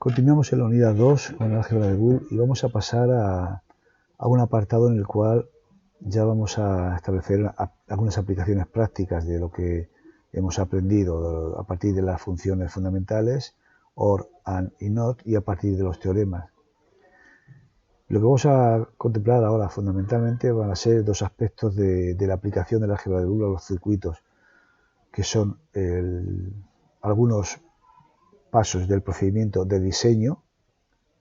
Continuamos en la unidad 2 con el álgebra de Boole y vamos a pasar a un apartado en el cual ya vamos a establecer algunas aplicaciones prácticas de lo que hemos aprendido a partir de las funciones fundamentales, OR, AND y NOT, y a partir de los teoremas. Lo que vamos a contemplar ahora fundamentalmente van a ser dos aspectos de la aplicación del álgebra de Boole a los circuitos, que son algunos pasos del procedimiento de diseño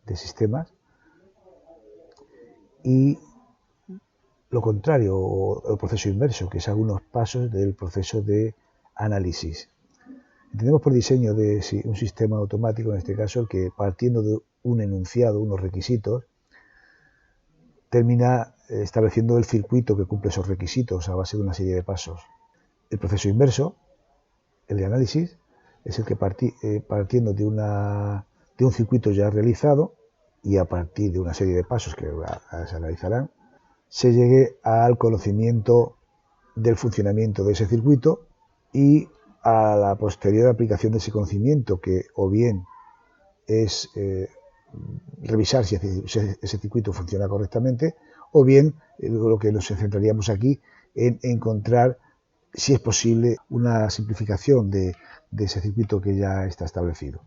de sistemas y lo contrario, o el proceso inverso, que es algunos pasos del proceso de análisis. Entendemos por diseño de un sistema automático, en este caso, el que partiendo de un enunciado, unos requisitos, termina estableciendo el circuito que cumple esos requisitos a base de una serie de pasos. El proceso inverso, el de análisis, es el que partiendo de un circuito ya realizado y a partir de una serie de pasos que se analizarán, se llegue al conocimiento del funcionamiento de ese circuito y a la posterior aplicación de ese conocimiento, que o bien es revisar si ese circuito funciona correctamente, o bien lo que nos centraríamos aquí en encontrar si es posible una simplificación de ese circuito que ya está establecido.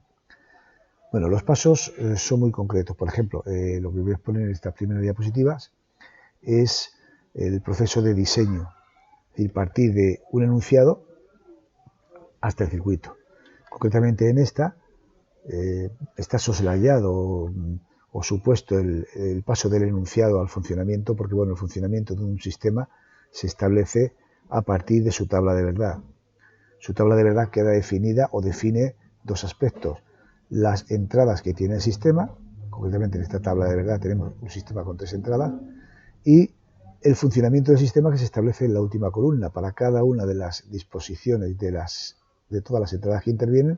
Bueno, los pasos son muy concretos. Por ejemplo, lo que voy a exponer en estas primeras diapositivas es el proceso de diseño, es decir, partir de un enunciado hasta el circuito. Concretamente en esta está soslayado o supuesto el paso del enunciado al funcionamiento, porque bueno, el funcionamiento de un sistema se establece a partir de su tabla de verdad. Su tabla de verdad queda definida o define dos aspectos: las entradas que tiene el sistema, concretamente en esta tabla de verdad tenemos un sistema con 3 entradas, y el funcionamiento del sistema que se establece en la última columna. Para cada una de las disposiciones de todas las entradas que intervienen,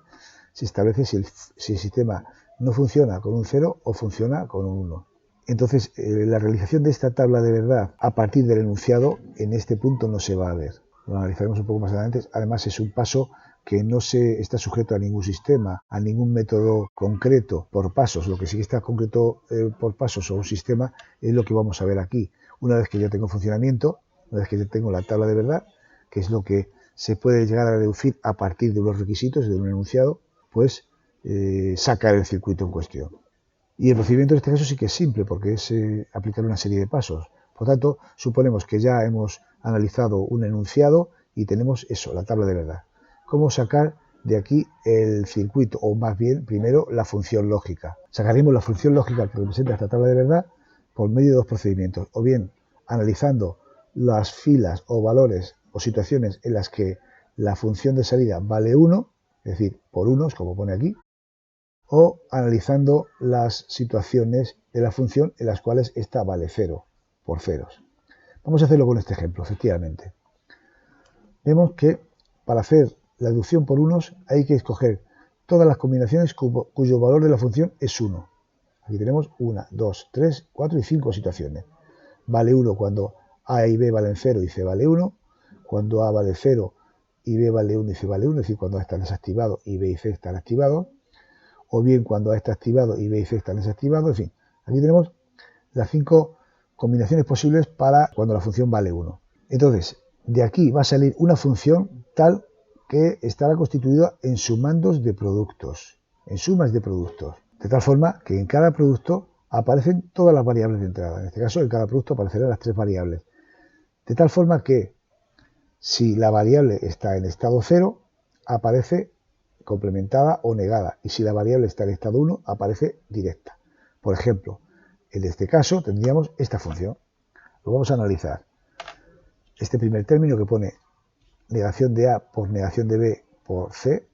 se establece si el sistema no funciona con un 0 o funciona con un 1. Entonces, la realización de esta tabla de verdad a partir del enunciado en este punto no se va a ver. Lo analizaremos un poco más adelante. Además, es un paso que no se está sujeto a ningún sistema, a ningún método concreto por pasos. Lo que sí que está concreto por pasos o un sistema es lo que vamos a ver aquí. Una vez que ya tengo funcionamiento, una vez que ya tengo la tabla de verdad, que es lo que se puede llegar a deducir a partir de los requisitos de un enunciado, pues sacar el circuito en cuestión. Y el procedimiento en este caso sí que es simple, porque es aplicar una serie de pasos. Por tanto, suponemos que ya hemos analizado un enunciado y tenemos eso, la tabla de verdad. ¿Cómo sacar de aquí el circuito? O más bien, primero, la función lógica. Sacaremos la función lógica que representa esta tabla de verdad por medio de dos procedimientos. O bien, analizando las filas o valores o situaciones en las que la función de salida vale 1, es decir, por unos, como pone aquí, o analizando las situaciones de la función en las cuales esta vale 0, por ceros. Vamos a hacerlo con este ejemplo, efectivamente. Vemos que para hacer la deducción por unos hay que escoger todas las combinaciones cuyo valor de la función es 1. Aquí tenemos 1, 2, 3, 4 y 5 situaciones. Vale 1 cuando A y B valen 0 y C vale 1, cuando A vale 0 y B vale 1 y C vale 1, es decir, cuando A está desactivado y B y C están activados, o bien cuando A está activado y B y C están desactivados, en fin. Aquí tenemos las 5 combinaciones posibles para cuando la función vale 1. Entonces, de aquí va a salir una función tal que estará constituida en sumandos de productos, en sumas de productos, de tal forma que en cada producto aparecen todas las variables de entrada. En este caso, en cada producto aparecerán las 3 variables. De tal forma que si la variable está en estado 0, aparece complementada o negada, y si la variable está en estado 1, aparece directa. Por ejemplo, en este caso tendríamos esta función. Lo vamos a analizar. Este primer término que pone negación de A por negación de B por C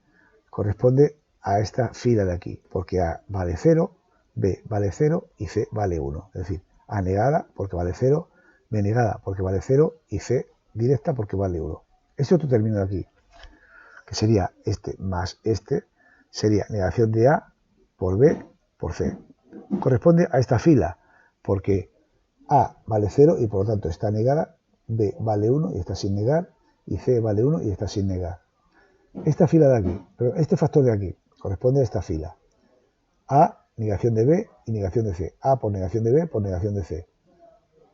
corresponde a esta fila de aquí, porque A vale 0, B vale 0 y C vale 1. Es decir, A negada porque vale 0, B negada porque vale 0 y C directa porque vale 1. Este otro término de aquí, que sería este más este, sería negación de A por B por C. Corresponde a esta fila, porque A vale 0 y por lo tanto está negada, B vale 1 y está sin negar, y C vale 1 y está sin negar. Esta fila de aquí, pero este factor de aquí, corresponde a esta fila. A, negación de B y negación de C. A por negación de B por negación de C.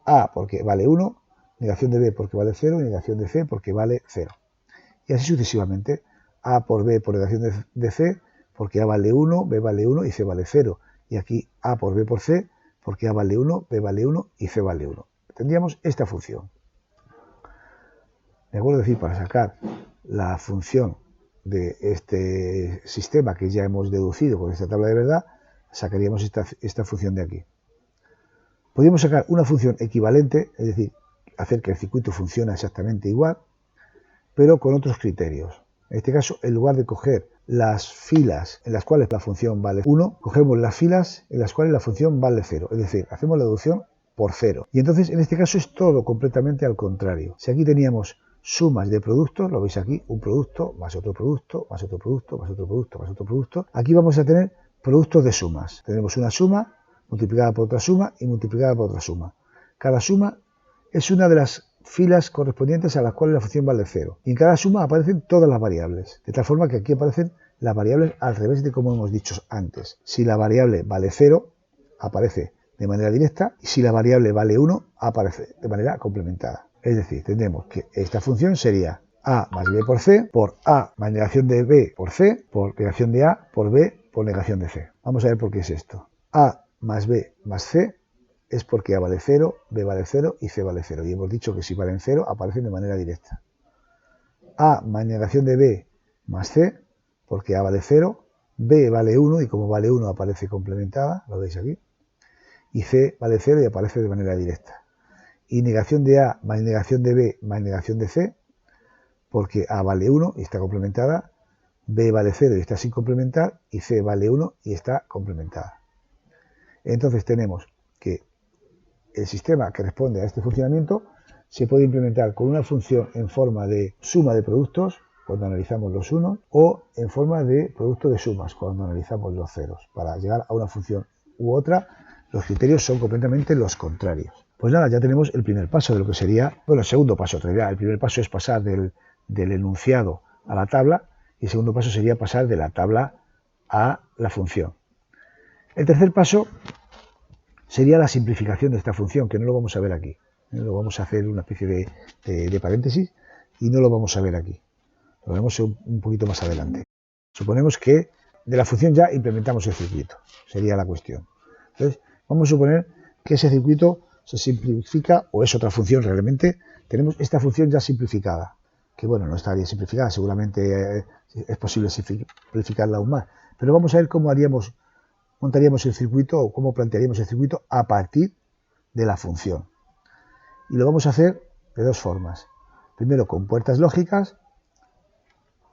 A porque vale 1, negación de B porque vale 0 y negación de C porque vale 0. Y así sucesivamente. A por B por negación de C porque A vale 1, B vale 1 y C vale 0. Y aquí A por B por C porque A vale 1, B vale 1 y C vale 1. Tendríamos esta función. Me acuerdo decir, para sacar la función de este sistema que ya hemos deducido con esta tabla de verdad, sacaríamos esta función de aquí. Podríamos sacar una función equivalente, es decir, hacer que el circuito funcione exactamente igual, pero con otros criterios. En este caso, en lugar de coger las filas en las cuales la función vale 1, cogemos las filas en las cuales la función vale 0. Es decir, hacemos la deducción por 0. Y entonces, en este caso, es todo completamente al contrario. Si aquí teníamos sumas de productos, lo veis aquí, un producto, más otro producto, más otro producto, más otro producto, más otro producto. Aquí vamos a tener productos de sumas. Tenemos una suma multiplicada por otra suma y multiplicada por otra suma. Cada suma es una de las filas correspondientes a las cuales la función vale 0. Y en cada suma aparecen todas las variables, de tal forma que aquí aparecen las variables al revés de como hemos dicho antes. Si la variable vale 0, aparece de manera directa, y si la variable vale 1, aparece de manera complementada. Es decir, tendremos que esta función sería A más B por C, por A más negación de B por C, por negación de A por B por negación de C. Vamos a ver por qué es esto. A más B más C es porque A vale 0, B vale 0 y C vale 0. Y hemos dicho que si valen 0, aparecen de manera directa. A más negación de B más C, porque A vale 0, B vale 1 y como vale 1 aparece complementada, lo veis aquí. Y C vale 0 y aparece de manera directa. Y negación de A más negación de B más negación de C, porque A vale 1 y está complementada, B vale 0 y está sin complementar, y C vale 1 y está complementada. Entonces tenemos que el sistema que responde a este funcionamiento se puede implementar con una función en forma de suma de productos, cuando analizamos los unos, o en forma de producto de sumas, cuando analizamos los ceros. Para llegar a una función u otra, los criterios son completamente los contrarios. Pues nada, ya tenemos el primer paso de lo que sería, bueno, el segundo paso, en realidad. El primer paso es pasar del enunciado a la tabla, y el segundo paso sería pasar de la tabla a la función. El tercer paso sería la simplificación de esta función, que no lo vamos a ver aquí. Lo vamos a hacer una especie de paréntesis y no lo vamos a ver aquí. Lo veremos un poquito más adelante. Suponemos que de la función ya implementamos el circuito, sería la cuestión. Entonces, vamos a suponer que ese circuito se simplifica, o es otra función realmente. Tenemos esta función ya simplificada, que bueno, no estaría simplificada, seguramente es posible simplificarla aún más. Pero vamos a ver cómo montaríamos el circuito o cómo plantearíamos el circuito a partir de la función. Y lo vamos a hacer de dos formas. Primero con puertas lógicas,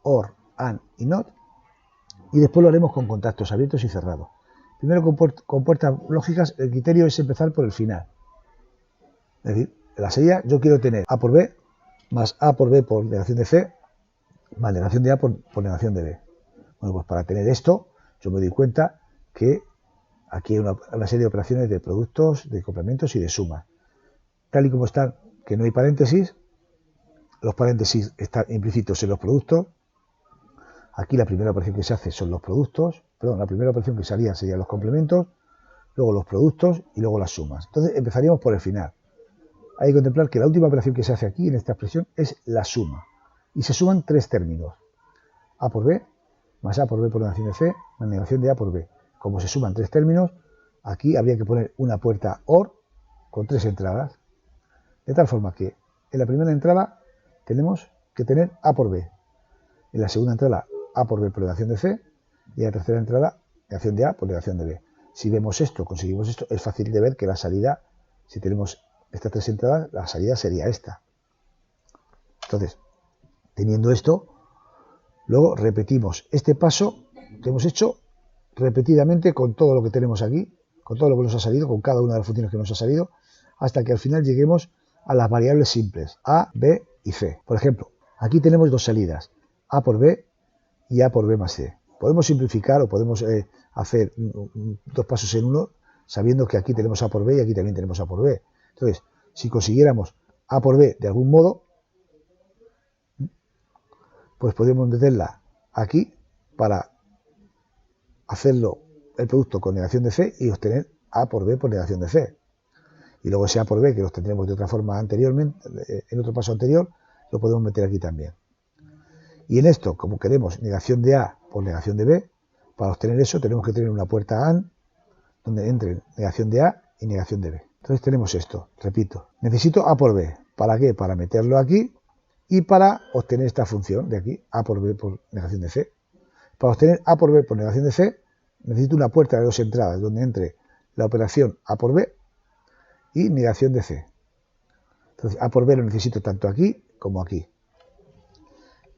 OR, AND y NOT, y después lo haremos con contactos abiertos y cerrados. Primero con puertas lógicas, el criterio es empezar por el final. Es decir, en la salida yo quiero tener A por B más A por B por negación de C más negación de A por negación de B. Bueno, pues para tener esto, yo me doy cuenta que aquí hay una serie de operaciones de productos, de complementos y de sumas. Tal y como están, que no hay paréntesis, los paréntesis están implícitos en los productos. Aquí la primera operación que se hace son los productos, perdón, la primera operación que salía serían los complementos, luego los productos y luego las sumas. Entonces empezaríamos por el final. Hay que contemplar que la última operación que se hace aquí en esta expresión es la suma. Y se suman tres términos. A por B más A por B por negación de C más negación de A por B. Como se suman tres términos, aquí habría que poner una puerta OR con tres entradas. De tal forma que en la primera entrada tenemos que tener A por B. En la segunda entrada A por B por negación de C. Y en la tercera entrada negación de A por negación de B. Si vemos esto, conseguimos esto, es fácil de ver que la salida, si tenemos estas tres entradas, la salida sería esta. Entonces, teniendo esto, luego repetimos este paso que hemos hecho repetidamente con todo lo que tenemos aquí, con todo lo que nos ha salido, con cada una de las funciones que nos ha salido, hasta que al final lleguemos a las variables simples, A, B y C. Por ejemplo, aquí tenemos dos salidas, A por B y A por B más C. Podemos simplificar o podemos hacer dos pasos en uno, sabiendo que aquí tenemos A por B y aquí también tenemos A por B. Entonces, si consiguiéramos A por B de algún modo, pues podemos meterla aquí para hacerlo el producto con negación de C y obtener A por B por negación de C. Y luego ese A por B, que lo tendremos de otra forma anteriormente, en otro paso anterior, lo podemos meter aquí también. Y en esto, como queremos negación de A por negación de B, para obtener eso tenemos que tener una puerta AND donde entre negación de A y negación de B. Entonces tenemos esto, repito, necesito A por B. ¿Para qué? Para meterlo aquí y para obtener esta función de aquí, A por B por negación de C. Para obtener A por B por negación de C, necesito una puerta de dos entradas donde entre la operación A por B y negación de C. Entonces A por B lo necesito tanto aquí como aquí.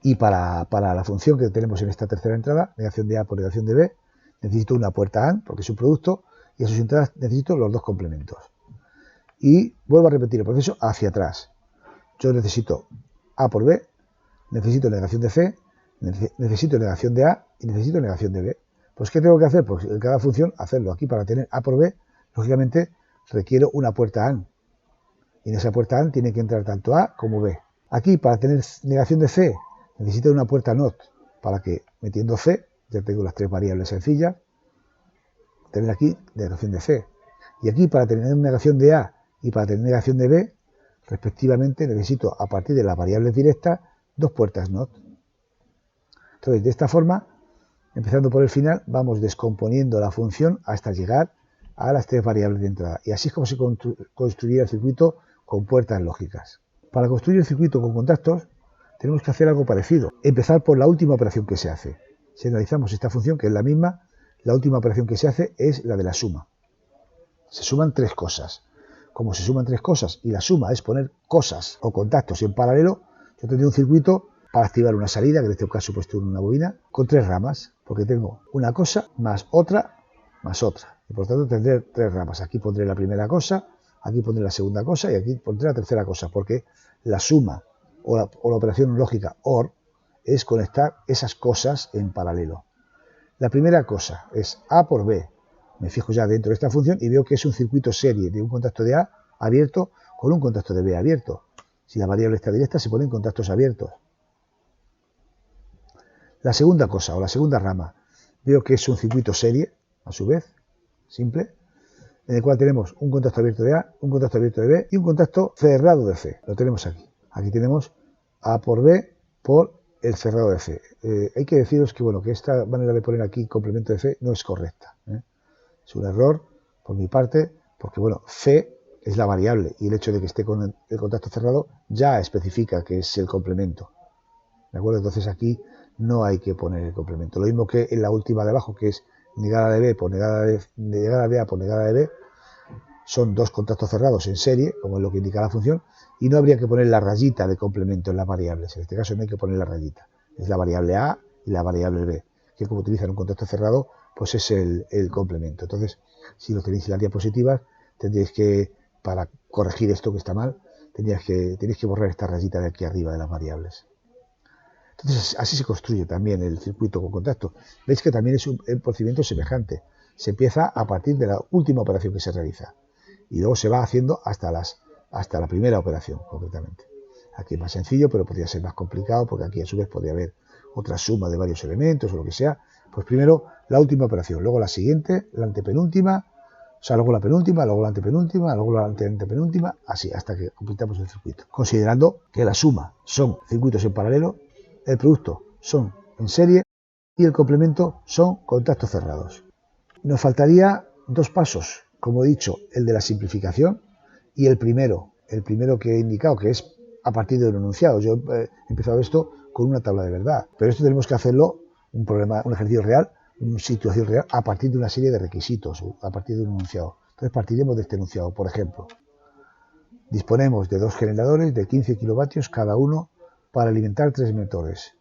Y para la función que tenemos en esta tercera entrada, negación de A por negación de B, necesito una puerta AND porque es un producto y a sus entradas necesito los dos complementos. Y vuelvo a repetir el proceso hacia atrás. Yo necesito A por B, necesito negación de C, necesito negación de A y necesito negación de B. Pues ¿qué tengo que hacer? Pues en cada función hacerlo. Aquí para tener A por B, lógicamente requiero una puerta AND. Y en esa puerta AND tiene que entrar tanto A como B. Aquí para tener negación de C, necesito una puerta NOT para que metiendo C, ya tengo las tres variables sencillas, tener aquí negación de C. Y aquí para tener negación de A y para tener negación de B, respectivamente necesito a partir de las variables directas dos puertas NOT. Entonces de esta forma, empezando por el final, vamos descomponiendo la función hasta llegar a las tres variables de entrada. Y así es como se construiría el circuito con puertas lógicas. Para construir el circuito con contactos, tenemos que hacer algo parecido. Empezar por la última operación que se hace. Si analizamos esta función, que es la misma, la última operación que se hace es la de la suma. Se suman tres cosas. Como se suman tres cosas y la suma es poner cosas o contactos en paralelo, yo tendría un circuito para activar una salida, que en este caso pues tengo una bobina, con tres ramas, porque tengo una cosa más otra más otra. Y por tanto tendré tres ramas. Aquí pondré la primera cosa, aquí pondré la segunda cosa y aquí pondré la tercera cosa, porque la suma o la operación lógica OR es conectar esas cosas en paralelo. La primera cosa es A por B. Me fijo ya dentro de esta función y veo que es un circuito serie de un contacto de A abierto con un contacto de B abierto. Si la variable está directa, se ponen contactos abiertos. La segunda cosa, o la segunda rama, veo que es un circuito serie, a su vez, simple, en el cual tenemos un contacto abierto de A, un contacto abierto de B y un contacto cerrado de C. Lo tenemos aquí. Aquí tenemos A por B por el cerrado de C. Hay que deciros que, bueno, que esta manera de poner aquí complemento de C no es correcta. Es un error por mi parte, porque, bueno, C es la variable y el hecho de que esté con el contacto cerrado ya especifica que es el complemento. ¿De acuerdo? Entonces aquí no hay que poner el complemento. Lo mismo que en la última de abajo, que es negada de B por negada de A por negada de B, son dos contactos cerrados en serie, como es lo que indica la función, y no habría que poner la rayita de complemento en las variables. En este caso no hay que poner la rayita. Es la variable A y la variable B, que como utilizan un contacto cerrado, pues es el complemento. Entonces, si lo tenéis en las diapositivas, tendréis que, para corregir esto que está mal, tenéis que borrar esta rayita de aquí arriba de las variables. Entonces, así se construye también el circuito con contacto. Veis que también es un procedimiento semejante. Se empieza a partir de la última operación que se realiza y luego se va haciendo hasta la primera operación, concretamente. Aquí es más sencillo, pero podría ser más complicado, porque aquí a su vez podría haber otra suma de varios elementos o lo que sea. Pues primero la última operación, luego la siguiente, la antepenúltima, o sea, luego la penúltima, luego la antepenúltima, luego la antepenúltima, así hasta que completamos el circuito. Considerando que la suma son circuitos en paralelo, el producto son en serie y el complemento son contactos cerrados. Nos faltaría dos pasos, como he dicho, el de la simplificación y el primero que he indicado, que es a partir de un enunciado. Yo he empezado esto con una tabla de verdad, pero esto tenemos que hacerlo un ejercicio real, una situación real, a partir de una serie de requisitos, a partir de un enunciado. Entonces partiremos de este enunciado. Por ejemplo, disponemos de dos generadores de 15 kilovatios cada uno para alimentar tres motores.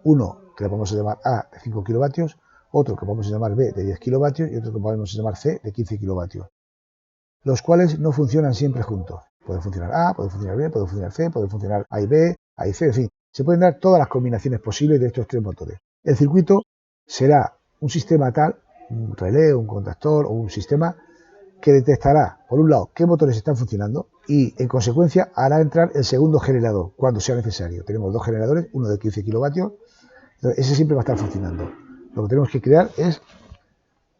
Uno que le vamos a llamar A de 5 kilovatios, otro que vamos a llamar B de 10 kilovatios y otro que vamos a llamar C de 15 kilovatios, los cuales no funcionan siempre juntos. Puede funcionar A, puede funcionar B, puede funcionar C, puede funcionar A y B, A y C, en fin. Se pueden dar todas las combinaciones posibles de estos tres motores. El circuito será un sistema tal, un relé, un contactor o un sistema que detectará, por un lado, qué motores están funcionando y, en consecuencia, hará entrar el segundo generador cuando sea necesario. Tenemos dos generadores, uno de 15 kilovatios, entonces ese siempre va a estar funcionando. Lo que tenemos que crear es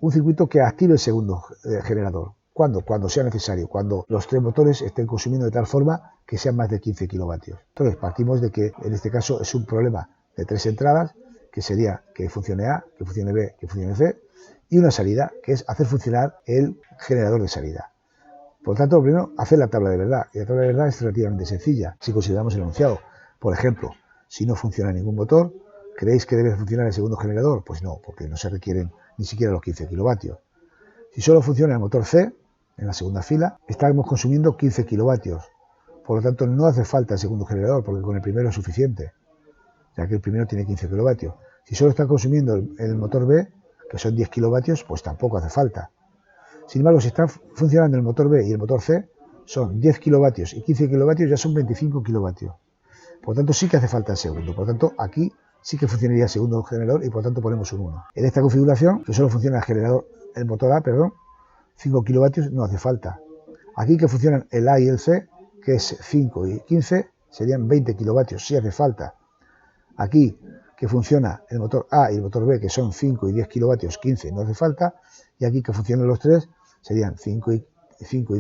un circuito que active el segundo generador. ¿Cuándo? Cuando sea necesario, cuando los tres motores estén consumiendo de tal forma que sean más de 15 kilovatios. Entonces partimos de que en este caso es un problema de tres entradas, que sería que funcione A, que funcione B, que funcione C, y una salida, que es hacer funcionar el generador de salida. Por lo tanto, lo primero, hacer la tabla de verdad. Y la tabla de verdad es relativamente sencilla, si consideramos el enunciado. Por ejemplo, si no funciona ningún motor, ¿creéis que debe funcionar el segundo generador? Pues no, porque no se requieren ni siquiera los 15 kilovatios. Si solo funciona el motor C, en la segunda fila, estamos consumiendo 15 kilovatios. Por lo tanto, no hace falta el segundo generador, porque con el primero es suficiente, ya que el primero tiene 15 kilovatios. Si solo está consumiendo el motor B, que son 10 kilovatios, pues tampoco hace falta. Sin embargo, si está funcionando el motor B y el motor C, son 10 kilovatios y 15 kilovatios ya son 25 kilovatios. Por lo tanto, sí que hace falta el segundo. Por lo tanto, aquí sí que funcionaría el segundo generador y por lo tanto ponemos un 1. En esta configuración, que solo funciona el motor A, 5 kilovatios no hace falta. Aquí que funcionan el A y el C, que es 5 y 15, serían 20 kilovatios, sí hace falta. Aquí que funciona el motor A y el motor B, que son 5 y 10 kilovatios, 15 no hace falta. Y aquí que funcionan los tres, serían 5 y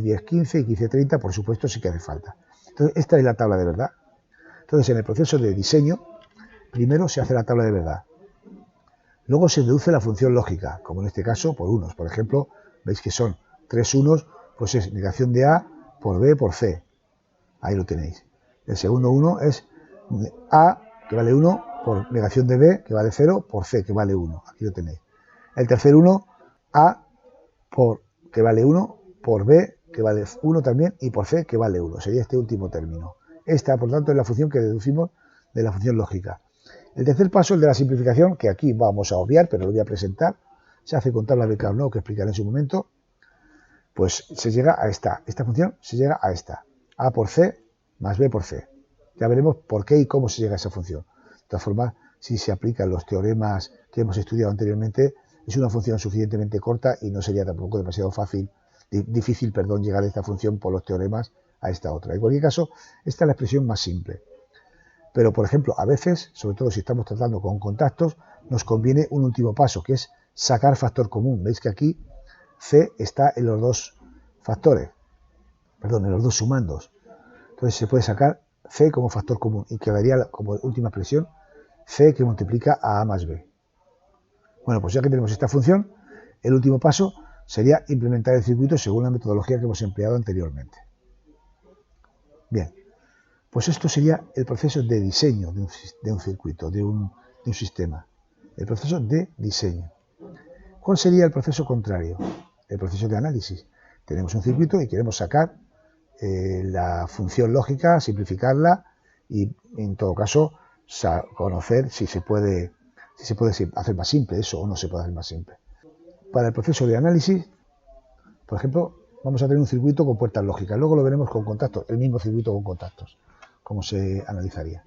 10, 15 y 15, 30, por supuesto sí que hace falta. Entonces, esta es la tabla de verdad. Entonces, en el proceso de diseño, primero se hace la tabla de verdad. Luego se deduce la función lógica, como en este caso por unos. Por ejemplo, veis que son 3 unos, pues es negación de A por B por C. Ahí lo tenéis. El segundo 1 es A, que vale 1, por negación de B, que vale 0, por C, que vale 1. Aquí lo tenéis. El tercer 1, A, que vale 1, por B, que vale 1 también, y por C, que vale 1. Sería este último término. Esta, por tanto, es la función que deducimos de la función lógica. El tercer paso, el de la simplificación, que aquí vamos a obviar, pero lo voy a presentar, se hace con tabla de Carnot, que explicaré en su momento, pues se llega a esta función se llega a esta, A por C más B por C. Ya veremos por qué y cómo se llega a esa función. De todas formas, si se aplican los teoremas que hemos estudiado anteriormente, es una función suficientemente corta y no sería tampoco demasiado difícil, llegar a esta función por los teoremas a esta otra. En cualquier caso, esta es la expresión más simple. Pero, por ejemplo, a veces, sobre todo si estamos tratando con contactos, nos conviene un último paso, que es sacar factor común. Veis que aquí C está en los dos factores, en los dos sumandos. Entonces se puede sacar C como factor común y quedaría como última expresión C que multiplica a A más B. Bueno, pues ya que tenemos esta función, el último paso sería implementar el circuito según la metodología que hemos empleado anteriormente. Bien, pues esto sería el proceso de diseño de un circuito, de un sistema. El proceso de diseño. ¿Cuál sería el proceso contrario? El proceso de análisis. Tenemos un circuito y queremos sacar la función lógica, simplificarla y, en todo caso, conocer si se puede hacer más simple eso o no se puede hacer más simple. Para el proceso de análisis, por ejemplo, vamos a tener un circuito con puertas lógicas. Luego lo veremos con contactos, el mismo circuito con contactos, cómo se analizaría.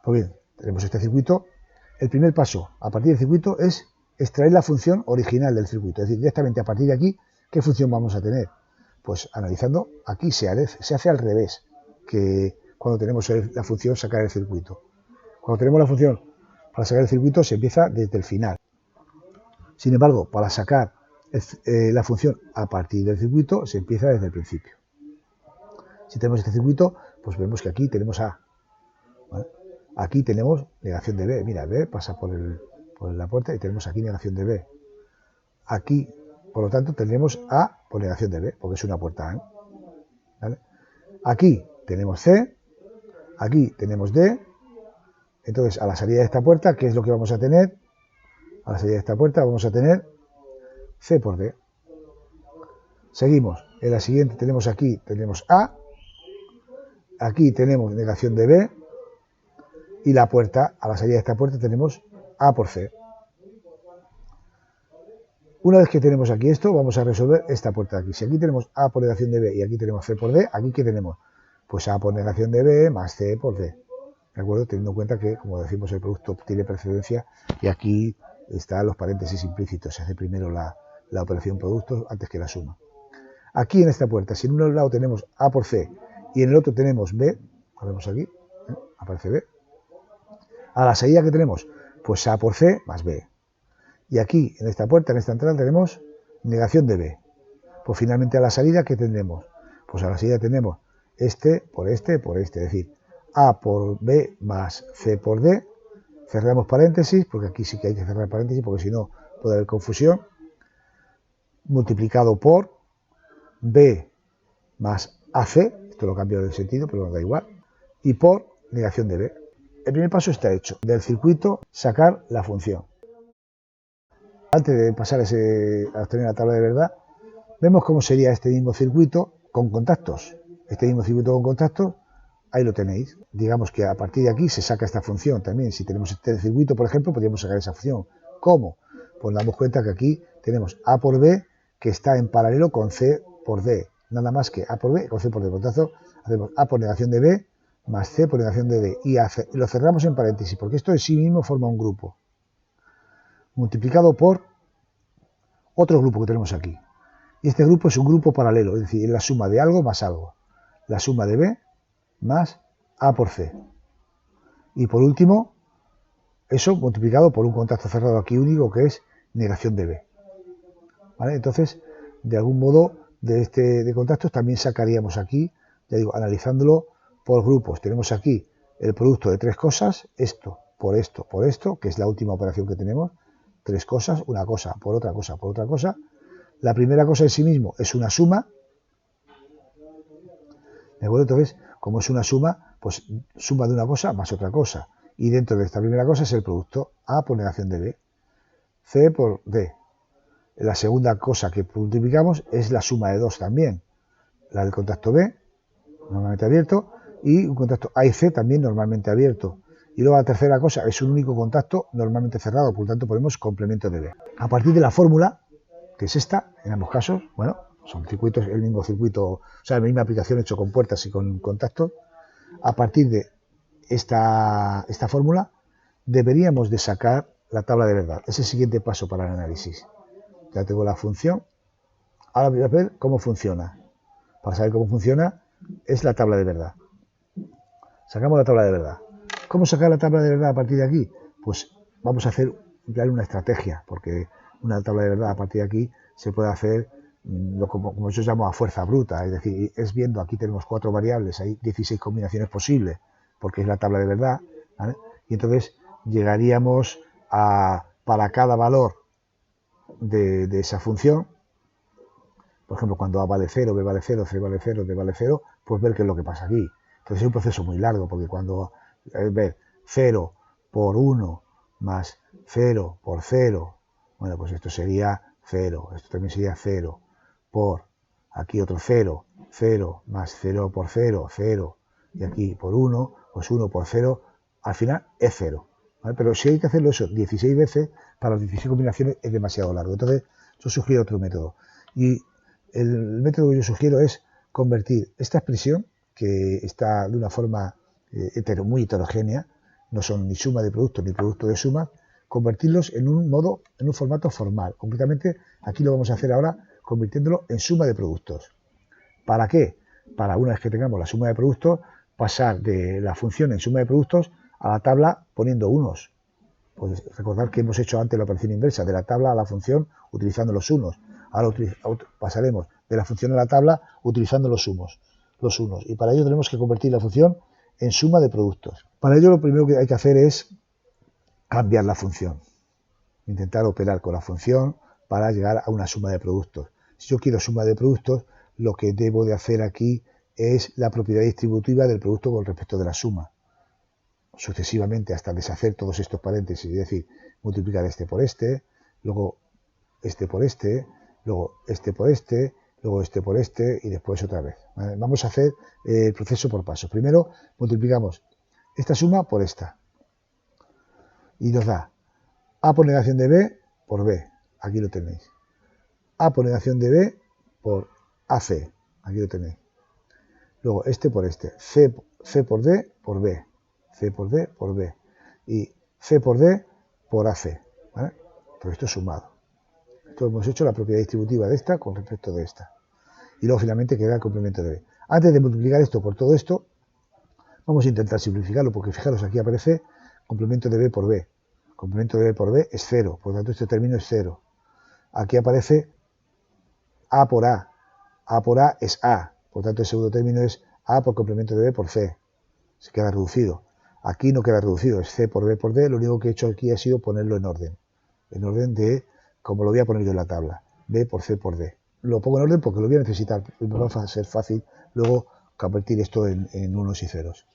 Pues bien, tenemos este circuito. El primer paso a partir del circuito es extraer la función original del circuito. Es decir, directamente a partir de aquí, ¿qué función vamos a tener? Pues analizando, aquí se hace al revés que cuando tenemos la función sacar el circuito. Cuando tenemos la función para sacar el circuito se empieza desde el final. Sin embargo, para sacar la función a partir del circuito se empieza desde el principio. Si tenemos este circuito, pues vemos que aquí tenemos A. ¿Vale? Aquí tenemos negación de B. Mira, B pasa por la puerta y tenemos aquí negación de B. Aquí, por lo tanto, tendremos A por negación de B, porque es una puerta A. ¿Vale? Aquí tenemos C, aquí tenemos D. Entonces, a la salida de esta puerta, ¿qué es lo que vamos a tener? A la salida de esta puerta vamos a tener C por D. Seguimos. En la siguiente tenemos A. Aquí tenemos negación de B. Y la puerta, a la salida de esta puerta tenemos A por C. Una vez que tenemos aquí esto, vamos a resolver esta puerta de aquí. Si aquí tenemos A por negación de B y aquí tenemos C por D, ¿aquí qué tenemos? Pues A por negación de B más C por D. ¿De acuerdo? Teniendo en cuenta que, como decimos, el producto tiene precedencia y aquí están los paréntesis implícitos. Se hace primero la operación producto antes que la suma. Aquí en esta puerta, si en un lado tenemos A por C y en el otro tenemos B, lo vemos aquí, aparece B. A la salida que tenemos, pues A por C más B. Y aquí, en esta puerta, en esta entrada, tenemos negación de B. Pues finalmente a la salida, ¿qué tendremos? Pues a la salida tenemos este por este por este, es decir, A por B más C por D, cerramos paréntesis, porque aquí sí que hay que cerrar paréntesis, porque si no puede haber confusión, multiplicado por B más AC, esto lo cambio de sentido, pero no da igual, y por negación de B. El primer paso está hecho, del circuito sacar la función. Antes de pasar a obtener la tabla de verdad, vemos cómo sería este mismo circuito con contactos. Este mismo circuito con contactos, ahí lo tenéis. Digamos que a partir de aquí se saca esta función también. Si tenemos este circuito, por ejemplo, podríamos sacar esa función. ¿Cómo? Pues damos cuenta que aquí tenemos A por B que está en paralelo con C por D. Nada más que A por B con C por D. Por tanto, hacemos A por negación de B más C por negación de D. Y lo cerramos en paréntesis, porque esto en sí mismo forma un grupo. Multiplicado por otro grupo que tenemos aquí. Y este grupo es un grupo paralelo, es decir, es la suma de algo más algo. La suma de B más A por C. Y por último, eso multiplicado por un contacto cerrado aquí único que es negación de B. ¿Vale? Entonces, de algún modo, de contactos también sacaríamos aquí, ya digo, analizándolo por grupos. Tenemos aquí el producto de tres cosas, esto, por esto, que es la última operación que tenemos, tres cosas, una cosa, por otra cosa, por otra cosa. La primera cosa en sí mismo es una suma, ¿de acuerdo? Entonces, como es una suma, pues suma de una cosa más otra cosa. Y dentro de esta primera cosa es el producto A por negación de B, C por D. La segunda cosa que multiplicamos es la suma de dos también. La del contacto B, normalmente abierto, y un contacto A y C también normalmente abierto. Y luego la tercera cosa es un único contacto normalmente cerrado, por lo tanto ponemos complemento de B. A partir de la fórmula, que es esta, en ambos casos, bueno, son circuitos, el mismo circuito, o sea, la misma aplicación hecho con puertas y con contactos. A partir de esta fórmula, deberíamos de sacar la tabla de verdad. Es el siguiente paso para el análisis. Ya tengo la función. Ahora voy a ver cómo funciona. Para saber cómo funciona, es la tabla de verdad. Sacamos la tabla de verdad. ¿Cómo sacar la tabla de verdad a partir de aquí? Pues vamos a emplear una estrategia, porque una tabla de verdad a partir de aquí se puede hacer como yo llamo a fuerza bruta, es decir, es viendo, aquí tenemos 4 variables, hay 16 combinaciones posibles, porque es la tabla de verdad, ¿vale? Y entonces llegaríamos para cada valor de esa función, por ejemplo, cuando A vale 0, B vale 0, C vale 0, D vale 0, pues ver qué es lo que pasa aquí. Entonces es un proceso muy largo, porque cuando ver 0 por 1 más 0 por 0, bueno, pues esto sería 0, esto también sería 0 por, aquí otro 0, 0 más 0 por 0, 0, y aquí por 1, pues 1 por 0, al final es 0. ¿Vale? Pero si hay que hacerlo eso 16 veces, para las 16 combinaciones es demasiado largo. Entonces yo sugiero otro método. Y el método que yo sugiero es convertir esta expresión, que está de una forma muy heterogénea, no son ni suma de productos ni producto de sumas, convertirlos en un formato formal. Concretamente, aquí lo vamos a hacer ahora convirtiéndolo en suma de productos. ¿Para qué? Para, una vez que tengamos la suma de productos, pasar de la función en suma de productos a la tabla poniendo unos. Pues recordar que hemos hecho antes la operación inversa, de la tabla a la función utilizando los unos. Ahora pasaremos de la función a la tabla utilizando los unos. Y para ello tenemos que convertir la función en suma de productos. Para ello lo primero que hay que hacer es cambiar la función. Intentar operar con la función para llegar a una suma de productos. Si yo quiero suma de productos, lo que debo de hacer aquí es la propiedad distributiva del producto con respecto de la suma. Sucesivamente hasta deshacer todos estos paréntesis, es decir, multiplicar este por este, luego este por este, luego este por este, luego este por este y después otra vez. ¿Vale? Vamos a hacer el proceso por pasos. Primero multiplicamos esta suma por esta y nos da A por negación de B por B, aquí lo tenéis. A por negación de B por AC, aquí lo tenéis. Luego este por este, C por D por B, C por D por B y C por D por AC. ¿Vale? Todo esto es sumado. Esto hemos hecho la propiedad distributiva de esta con respecto de esta. Y luego finalmente queda el complemento de B. Antes de multiplicar esto por todo esto, vamos a intentar simplificarlo, porque fijaros, aquí aparece complemento de B por B. complemento de B por B es 0, por lo tanto este término es 0. Aquí aparece A por A es A, por lo tanto el segundo término es A por complemento de B por C, se queda reducido. Aquí no queda reducido, es C por B por D, lo único que he hecho aquí ha sido ponerlo en orden de como lo voy a poner yo en la tabla, B por C por D. Lo pongo en orden porque lo voy a necesitar, y me va a ser fácil luego convertir esto en unos y ceros.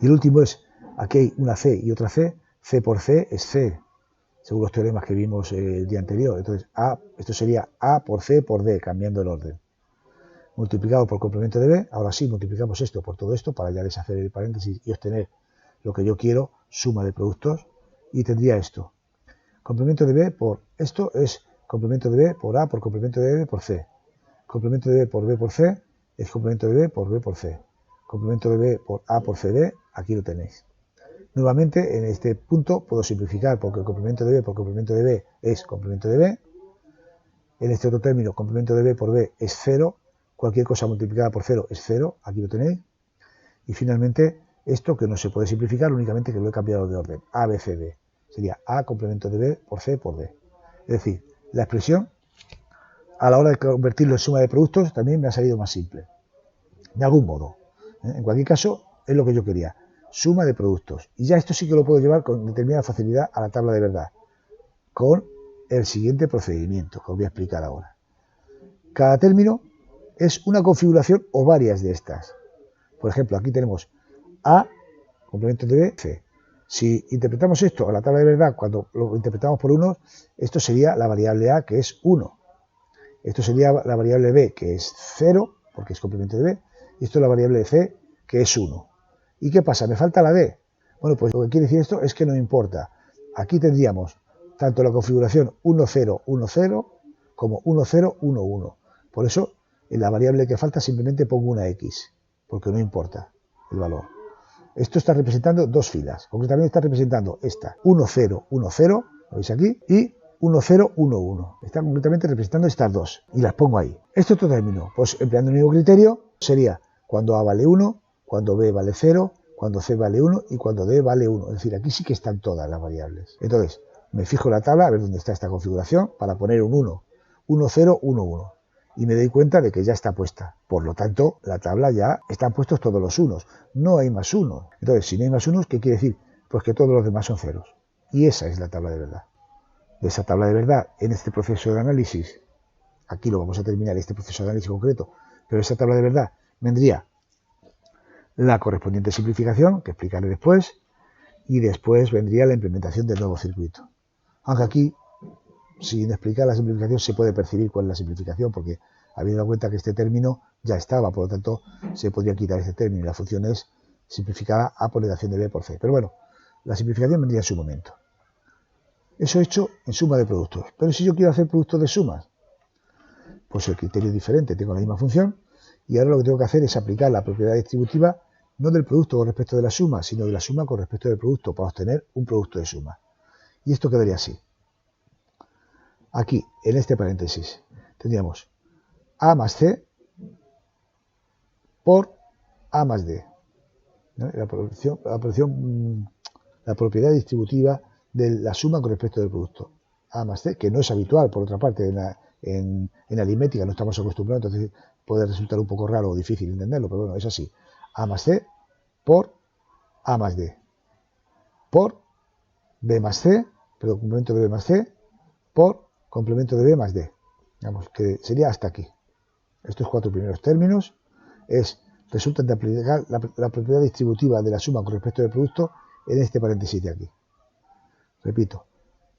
Y el último es, aquí hay una C y otra C, C por C es C, según los teoremas que vimos el día anterior. Entonces, esto sería A por C por D, cambiando el orden. Multiplicado por complemento de B, ahora sí, multiplicamos esto por todo esto para ya deshacer el paréntesis y obtener lo que yo quiero, suma de productos, y tendría esto. Complemento de B por, esto es complemento de B por A por complemento de B por C. Complemento de B por C es complemento de B por C. Complemento de B por A por CD, aquí lo tenéis. Nuevamente, en este punto puedo simplificar porque el complemento de B por complemento de B es complemento de B. En este otro término, complemento de B por B es 0. Cualquier cosa multiplicada por 0 es 0, aquí lo tenéis. Y finalmente, esto que no se puede simplificar, únicamente que lo he cambiado de orden. A, B, C, D. Sería A complemento de B por C por D. Es decir, la expresión, a la hora de convertirlo en suma de productos, también me ha salido más simple. De algún modo. En cualquier caso, es lo que yo quería. Suma de productos. Y ya esto sí que lo puedo llevar con determinada facilidad a la tabla de verdad. Con el siguiente procedimiento que os voy a explicar ahora. Cada término es una configuración o varias de estas. Por ejemplo, aquí tenemos A, complemento de B, C. Si interpretamos esto a la tabla de verdad, cuando lo interpretamos por 1, esto sería la variable A, que es 1. Esto sería la variable B, que es 0, porque es complemento de B. Y esto es la variable C, que es 1. ¿Y qué pasa? ¿Me falta la D? Bueno, pues lo que quiere decir esto es que no importa. Aquí tendríamos tanto la configuración 1, 0, 1, 0, como 1, 0, 1, 1. Por eso, en la variable que falta simplemente pongo una X, porque no importa el valor. Esto está representando dos filas. Concretamente está representando esta, 1, 0, 1, 0, lo veis aquí, y 1, 0, 1, 1. Está concretamente representando estas dos, y las pongo ahí. Este otro término, pues empleando el mismo criterio, sería cuando A vale 1, cuando B vale 0, cuando C vale 1 y cuando D vale 1. Es decir, aquí sí que están todas las variables. Entonces, me fijo en la tabla a ver dónde está esta configuración para poner un 1, 1, 0, 1, 1. Y me doy cuenta de que ya está puesta. Por lo tanto, la tabla ya están puestos todos los unos. No hay más unos. Entonces, si no hay más unos, ¿qué quiere decir? Pues que todos los demás son ceros. Y esa es la tabla de verdad. De esa tabla de verdad, en este proceso de análisis, aquí lo vamos a terminar, este proceso de análisis concreto, pero esa tabla de verdad vendría la correspondiente simplificación, que explicaré después, y después vendría la implementación del nuevo circuito. Aunque aquí, sin explicar la simplificación, se puede percibir cuál es la simplificación, porque habiendo en cuenta que este término ya estaba, por lo tanto, se podría quitar este término, y la función es simplificada A por negación de B por C. Pero bueno, la simplificación vendría en su momento. Eso hecho en suma de productos. Pero si yo quiero hacer productos de sumas, pues el criterio es diferente, tengo la misma función, y ahora lo que tengo que hacer es aplicar la propiedad distributiva no del producto con respecto de la suma, sino de la suma con respecto del producto, para obtener un producto de suma. Y esto quedaría así. Aquí, en este paréntesis, tendríamos A más C por A más D. ¿No? La propiedad distributiva de la suma con respecto del producto. A más C, que no es habitual, por otra parte, en aritmética no estamos acostumbrados, entonces puede resultar un poco raro o difícil entenderlo, pero bueno, es así. A más C por A más D, por B más C, pero complemento de B más C, por complemento de B más D. Digamos que sería hasta aquí. Estos cuatro primeros términos resultan de aplicar la propiedad distributiva de la suma con respecto del producto en este paréntesis de aquí. Repito,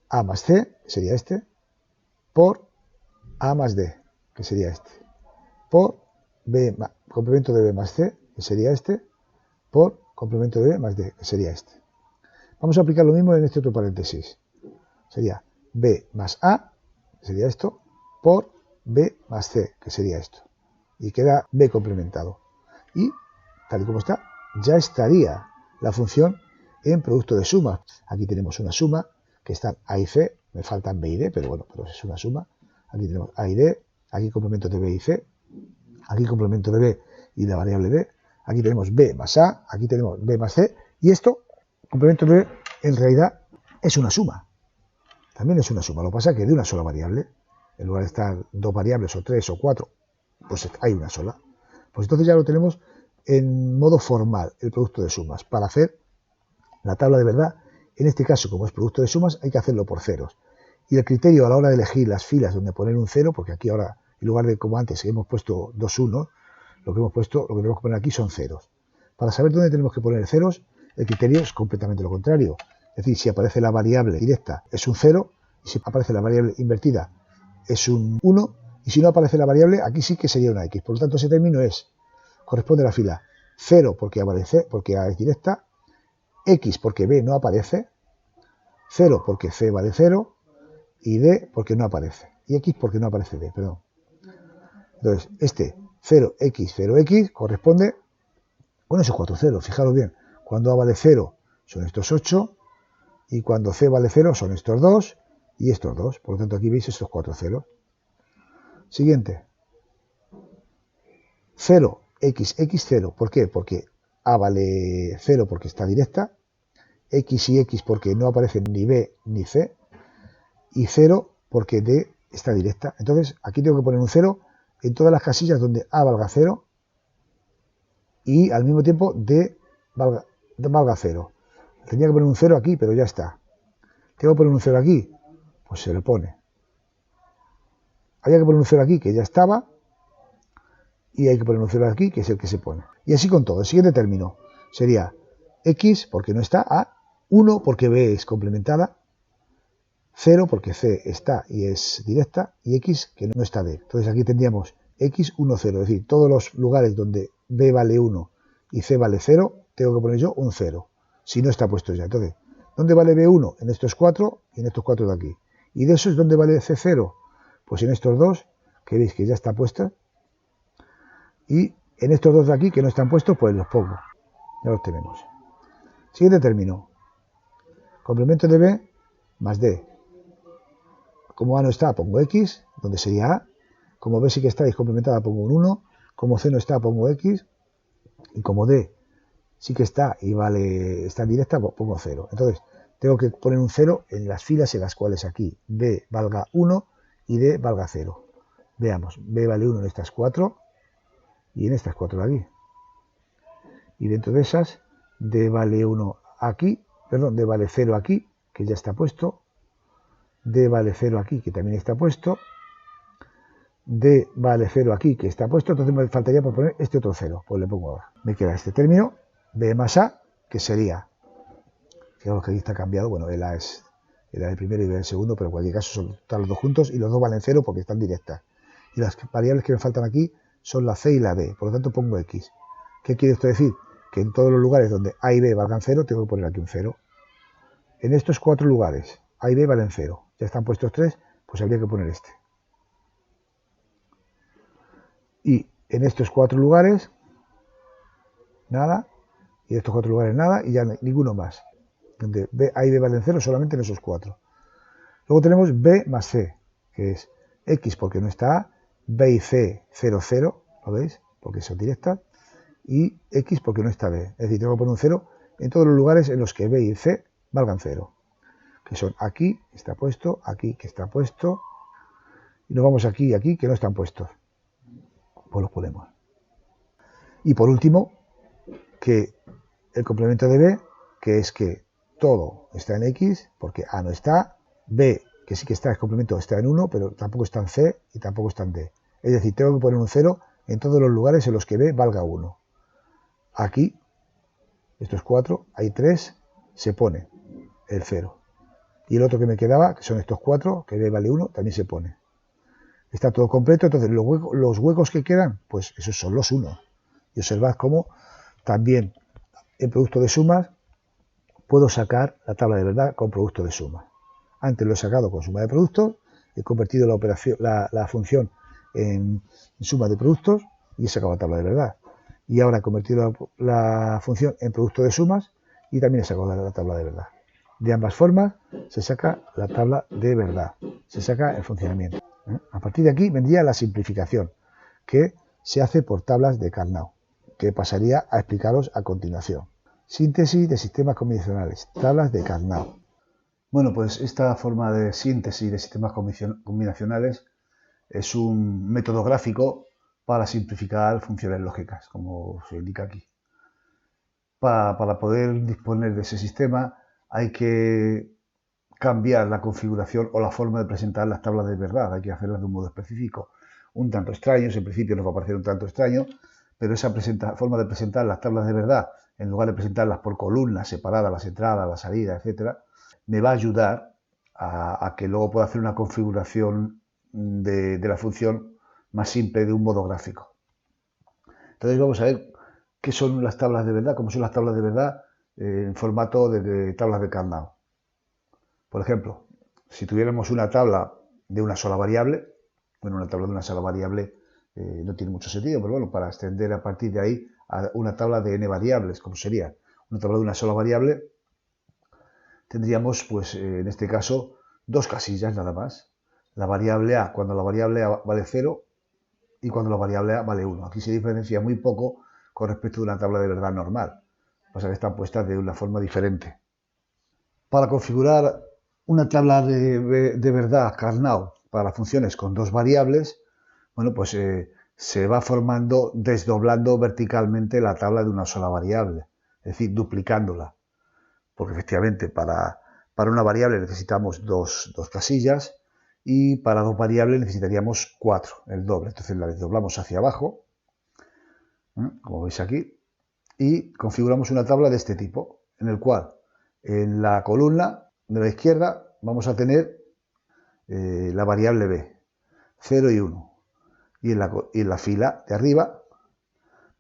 A más C, que sería este, por A más D, que sería este, por complemento de B más C, que sería este, por complemento de B más D, que sería este. Vamos a aplicar lo mismo en este otro paréntesis. Sería B más A, que sería esto, por B más C, que sería esto. Y queda B complementado. Y, tal y como está, ya estaría la función en producto de sumas. Aquí tenemos una suma, que están A y C, me faltan B y D, pero bueno, pero es una suma. Aquí tenemos A y D, aquí complemento de B y C, aquí complemento de B y la variable D, aquí tenemos B más A, aquí tenemos B más C, y esto, complemento de B, en realidad es una suma. También es una suma. Lo que pasa es que de una sola variable, en lugar de estar dos variables o tres o cuatro, pues hay una sola. Pues entonces ya lo tenemos en modo formal, el producto de sumas. Para hacer la tabla de verdad, en este caso, como es producto de sumas, hay que hacerlo por ceros. Y el criterio a la hora de elegir las filas donde poner un cero, porque aquí ahora, en lugar de como antes hemos puesto dos unos, lo que tenemos que poner aquí son ceros. Para saber dónde tenemos que poner ceros, el criterio es completamente lo contrario. Es decir, si aparece la variable directa es un 0, y si aparece la variable invertida es un 1, y si no aparece la variable, aquí sí que sería una x. Por lo tanto, ese término corresponde a la fila 0 porque aparece, porque A es directa, x porque B no aparece, 0 porque C vale 0, y D porque no aparece. Y X porque no aparece D, perdón. Entonces, este 0x, 0x corresponde con esos cuatro ceros. Fijaros bien, cuando A vale 0 son estos 8, y cuando C vale 0 son estos 2 y estos 2. Por lo tanto, aquí veis estos cuatro ceros. Siguiente. 0, x, x, 0. ¿Por qué? Porque A vale 0 porque está directa, x y x porque no aparecen ni B ni C, y 0 porque D está directa. Entonces, aquí tengo que poner un 0 en todas las casillas donde A valga 0 y al mismo tiempo D valga 0. Tenía que poner un 0 aquí, pero ya está. ¿Tengo que poner un 0 aquí? Pues se le pone. Había que poner un 0 aquí, que ya estaba, y hay que poner un 0 aquí, que es el que se pone. Y así con todo. El siguiente término sería x, porque no está A, 1 porque B es complementada, 0 porque C está y es directa, y X que no está D. Entonces aquí tendríamos X, 1, 0. Es decir, todos los lugares donde B vale 1 y C vale 0, tengo que poner yo un 0, si no está puesto ya. Entonces, ¿dónde vale B1? En estos 4 y en estos 4 de aquí. ¿Y de esos dónde vale C0? Pues en estos dos, que veis que ya está puesta. Y en estos dos de aquí que no están puestos, pues los pongo. Ya los tenemos. Siguiente término. Complemento de B más D. Como A no está, pongo X, donde sería A. Como B sí que está y es complementada, pongo un 1. Como C no está, pongo X. Y como D sí que está y está en directa, pongo 0. Entonces, tengo que poner un 0 en las filas en las cuales aquí B valga 1 y D valga 0. Veamos, B vale 1 en estas 4 y en estas 4 de aquí. Y dentro de esas, D vale 1 aquí, perdón, D vale 0 aquí, que ya está puesto. D vale 0 aquí, que también está puesto. D vale 0 aquí, que está puesto. Entonces me faltaría por poner este otro 0. Pues le pongo ahora. Me queda este término, B más A, que sería, fijaros que aquí está cambiado, bueno, el A es el primero y B el segundo, pero en cualquier caso están los dos juntos y los dos valen 0 porque están directas. Y las variables que me faltan aquí son la C y la D, por lo tanto pongo X. ¿Qué quiere esto decir? Que en todos los lugares donde A y B valgan 0, tengo que poner aquí un 0. En estos 4 lugares, A y B valen 0. Ya están puestos 3, pues habría que poner este. Y en estos 4 lugares, nada. Y en estos 4 lugares, nada. Y ya ninguno más. Donde A y B valen 0, solamente en esos 4. Luego tenemos B más C, que es X porque no está A, B y C 0, 0, ¿lo veis? Porque son directas. Y X porque no está B. Es decir, tengo que poner un 0 en todos los lugares en los que B y C valgan 0. Que son aquí, que está puesto, aquí, que está puesto. Y nos vamos aquí y aquí, que no están puestos. Pues los ponemos. Y por último, que el complemento de B, que es que todo está en X, porque A no está, B, que sí que está, es complemento, está en 1, pero tampoco está en C y tampoco está en D. Es decir, tengo que poner un 0 en todos los lugares en los que B valga 1. Aquí, estos 4, hay 3, se pone el 0. Y el otro que me quedaba, que son estos 4, que B vale 1, también se pone. Está todo completo, entonces los huecos que quedan, pues esos son los 1. Y observad cómo también en producto de sumas puedo sacar la tabla de verdad con producto de sumas. Antes lo he sacado con suma de productos, he convertido la función en suma de productos y he sacado la tabla de verdad. Y ahora he convertido la función en producto de sumas y también he sacado la tabla de verdad. De ambas formas se saca la tabla de verdad, se saca el funcionamiento. A partir de aquí vendría la simplificación, que se hace por tablas de Carnot, que pasaría a explicaros a continuación. Síntesis de sistemas convencionales, tablas de Carnot. Bueno, pues esta forma de síntesis de sistemas combinacionales es un método gráfico para simplificar funciones lógicas, como se indica aquí. Para poder disponer de ese sistema hay que cambiar la configuración o la forma de presentar las tablas de verdad, hay que hacerlas de un modo específico, un tanto extraño, en principio nos va a parecer un tanto extraño, pero esa forma de presentar las tablas de verdad, en lugar de presentarlas por columnas separadas, las entradas, las salidas, etcétera, me va a ayudar a que luego pueda hacer una configuración de la función más simple de un modo gráfico. Entonces vamos a ver qué son las tablas de verdad, cómo son las tablas de verdad en formato de tablas de Carnot. Por ejemplo, si tuviéramos una tabla de una sola variable, bueno, una tabla de una sola variable no tiene mucho sentido, pero bueno, para extender a partir de ahí a una tabla de n variables, como sería una tabla de una sola variable, tendríamos, pues en este caso, dos casillas nada más. La variable a cuando la variable a vale 0 y cuando la variable a vale 1. Aquí se diferencia muy poco con respecto a una tabla de verdad normal. Pasa que están puestas de una forma diferente. Para configurar una tabla de verdad Carnot para funciones con dos variables, bueno, pues se va formando desdoblando verticalmente la tabla de una sola variable, es decir, duplicándola. Porque efectivamente para una variable necesitamos dos casillas y para dos variables necesitaríamos 4, el doble. Entonces la desdoblamos hacia abajo, como veis aquí, y configuramos una tabla de este tipo, en el cual en la columna de la izquierda vamos a tener la variable b, 0 y 1. Y en la fila de arriba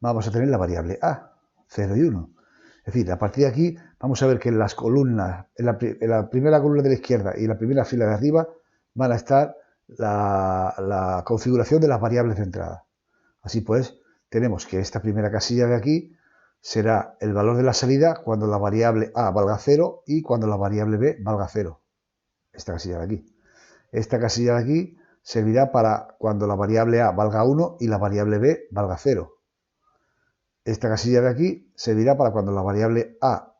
vamos a tener la variable a, 0 y 1. Es decir, a partir de aquí vamos a ver que en las columnas, en la primera columna de la izquierda y en la primera fila de arriba van a estar la configuración de las variables de entrada. Así pues, tenemos que esta primera casilla de aquí será el valor de la salida cuando la variable a valga 0 y cuando la variable b valga 0. Esta casilla de aquí. Esta casilla de aquí servirá para cuando la variable a valga 1 y la variable b valga 0. Esta casilla de aquí servirá para cuando la variable a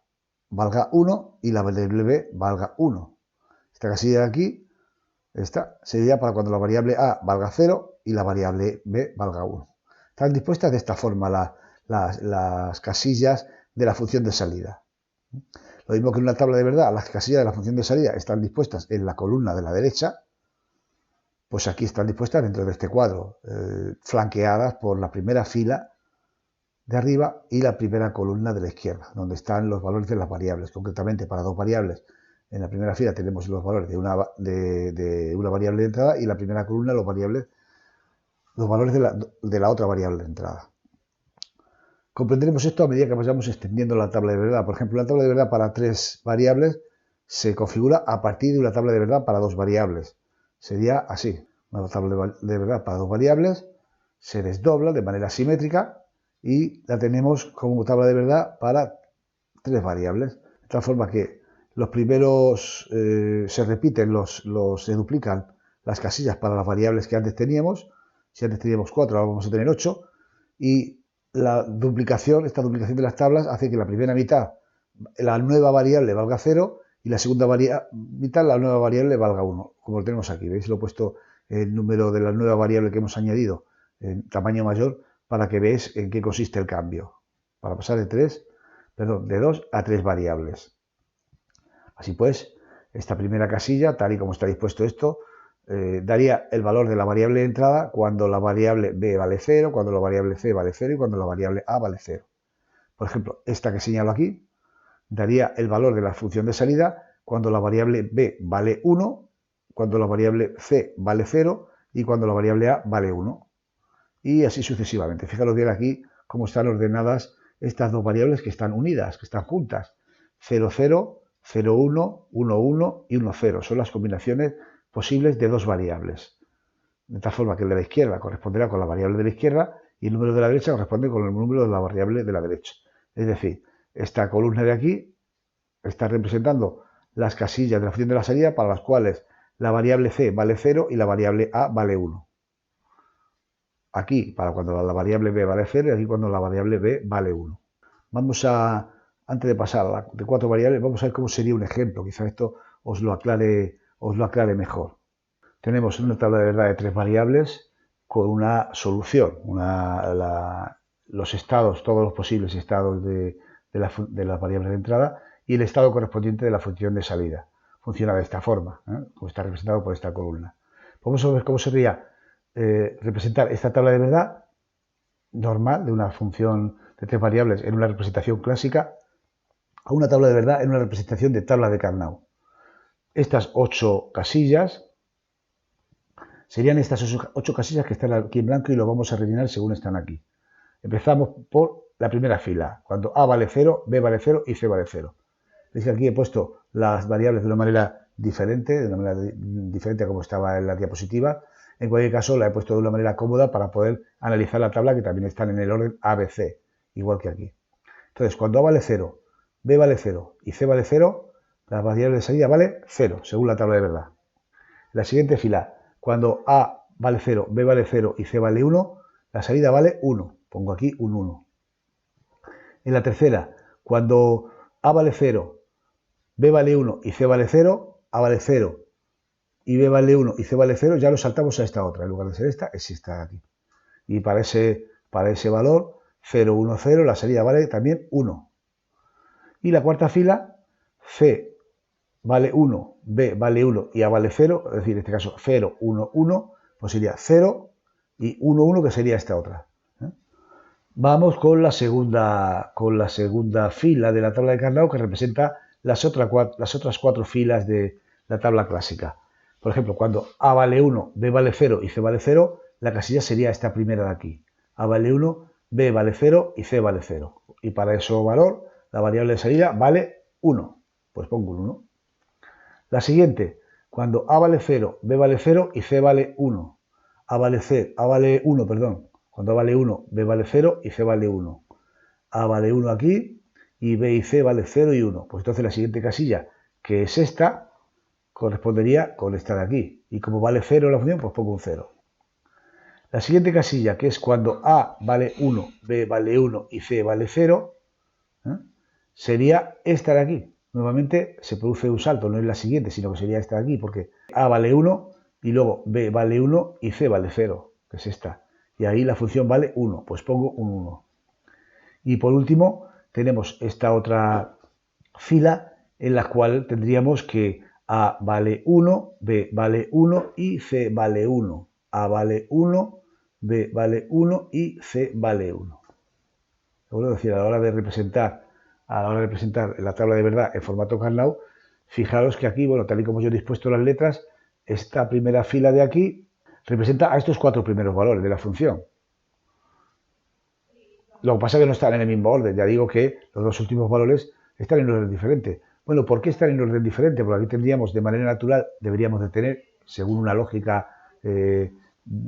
valga 1 y la variable b valga 1. Esta casilla de aquí, esta, servirá para cuando la variable a valga 0 y la variable b valga 1. Están dispuestas de esta forma las casillas de la función de salida. Lo mismo que en una tabla de verdad, las casillas de la función de salida están dispuestas en la columna de la derecha, pues aquí están dispuestas dentro de este cuadro, flanqueadas por la primera fila de arriba y la primera columna de la izquierda, donde están los valores de las variables. Concretamente, para dos variables, en la primera fila tenemos los valores de una variable de entrada y en la primera columna los valores de la otra variable de entrada. Comprenderemos esto a medida que vayamos extendiendo la tabla de verdad. Por ejemplo, la tabla de verdad para tres variables se configura a partir de una tabla de verdad para dos variables. Sería así. Una tabla de verdad para dos variables se desdobla de manera simétrica y la tenemos como tabla de verdad para tres variables. De tal forma que los primeros se repiten, se duplican las casillas para las variables que antes teníamos. Si antes teníamos 4, ahora vamos a tener 8. Y esta duplicación de las tablas hace que la primera mitad, la nueva variable valga 0 y la segunda mitad, la nueva variable valga 1. Como lo tenemos aquí, ¿veis? Lo he puesto el número de la nueva variable que hemos añadido en tamaño mayor para que veáis en qué consiste el cambio. Para pasar de 2 a 3 variables. Así pues, esta primera casilla, tal y como está dispuesto esto, daría el valor de la variable de entrada cuando la variable b vale 0, cuando la variable c vale 0 y cuando la variable a vale 0. Por ejemplo, esta que señalo aquí daría el valor de la función de salida cuando la variable b vale 1, cuando la variable c vale 0 y cuando la variable a vale 1. Y así sucesivamente. Fijaros bien aquí cómo están ordenadas estas dos variables que están unidas, que están juntas. 0, 0, 0, 1, 1, 1 y 1, 0. Son las combinaciones posibles de dos variables. De tal forma que el de la izquierda corresponderá con la variable de la izquierda y el número de la derecha corresponde con el número de la variable de la derecha. Es decir, esta columna de aquí está representando las casillas de la función de la salida para las cuales la variable c vale 0 y la variable a vale 1. Aquí para cuando la variable b vale 0 y aquí cuando la variable b vale 1. Antes de pasar a de 4 variables, vamos a ver cómo sería un ejemplo. Quizá esto os lo aclare mejor. Tenemos una tabla de verdad de 3 variables con una solución, los estados, todos los posibles estados de las variables de entrada y el estado correspondiente de la función de salida. Funciona de esta forma, como está representado por esta columna. Vamos a ver cómo sería representar esta tabla de verdad normal de una función de 3 variables en una representación clásica a una tabla de verdad en una representación de tabla de Carnot. Estas 8 casillas serían estas 8 casillas que están aquí en blanco y lo vamos a rellenar según están aquí. Empezamos por la primera fila, cuando A vale 0, B vale 0 y C vale 0. Veis que aquí he puesto las variables de una manera diferente a como estaba en la diapositiva. En cualquier caso, la he puesto de una manera cómoda para poder analizar la tabla, que también están en el orden ABC, igual que aquí. Entonces, cuando A vale 0, B vale 0 y C vale 0, la variable de salida vale 0, según la tabla de verdad. En la siguiente fila, cuando A vale 0, B vale 0 y C vale 1, la salida vale 1. Pongo aquí un 1. En la tercera, cuando A vale 0, B vale 1 y C vale 0, A vale 0 y B vale 1 y C vale 0, ya lo saltamos a esta otra. En lugar de ser esta, es esta de aquí. Y para ese valor, 0, 1, 0, la salida vale también 1. Y la cuarta fila, C vale 1, B vale 1 y A vale 0, es decir, en este caso 0, 1, 1, pues sería 0 y 1, 1, que sería esta otra. Vamos con la segunda fila de la tabla de Carnot, que representa las otras 4 filas de la tabla clásica. Por ejemplo, cuando A vale 1, B vale 0 y C vale 0, la casilla sería esta primera de aquí. A vale 1, B vale 0 y C vale 0. Y para ese valor, la variable de salida vale 1. Pues pongo un 1. La siguiente, cuando A vale 0, B vale 0 y C vale 1. A vale 1, perdón. Cuando A vale 1, B vale 0 y C vale 1. A vale 1 aquí y B y C vale 0 y 1. Pues entonces la siguiente casilla, que es esta, correspondería con esta de aquí. Y como vale 0 la función, pues pongo un 0. La siguiente casilla, que es cuando A vale 1, B vale 1 y C vale 0, sería esta de aquí. Nuevamente se produce un salto, no es la siguiente, sino que sería esta de aquí, porque A vale 1 y luego B vale 1 y C vale 0, que es esta. Y ahí la función vale 1, pues pongo un 1. Y por último, tenemos esta otra fila en la cual tendríamos que A vale 1, B vale 1 y C vale 1. A vale 1, B vale 1 y C vale 1. Es decir, a la hora de representar la tabla de verdad en formato Carnot, fijaros que aquí, bueno, tal y como yo he dispuesto las letras, esta primera fila de aquí representa a estos 4 primeros valores de la función. Lo que pasa es que no están en el mismo orden. Ya digo que los 2 últimos valores están en orden diferente. Bueno, ¿por qué están en orden diferente? Porque aquí tendríamos, de manera natural, deberíamos de tener, según una lógica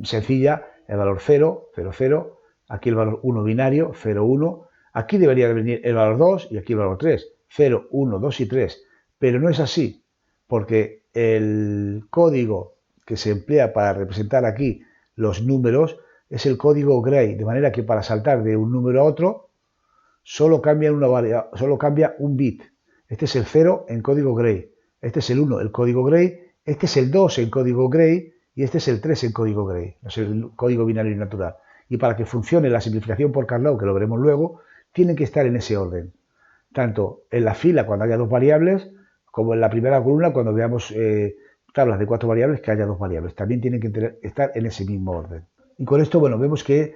sencilla, el valor 0, 0, 0. Aquí el valor 1 binario, 0, 1. Aquí debería de venir el valor 2 y aquí el valor 3. 0, 1, 2 y 3. Pero no es así, porque el código que se emplea para representar aquí los números es el código Gray, de manera que para saltar de un número a otro solo cambia un bit. Este es el 0 en código Gray, este es el 1 el código Gray, este es el 2 en código Gray y este es el 3 en código Gray, no es el código binario natural. Y para que funcione la simplificación por Carnot, que lo veremos luego, tienen que estar en ese orden. Tanto en la fila cuando haya 2 variables, como en la primera columna cuando veamos tablas de 4 variables que haya 2 variables. También tienen que estar en ese mismo orden. Y con esto, bueno, vemos que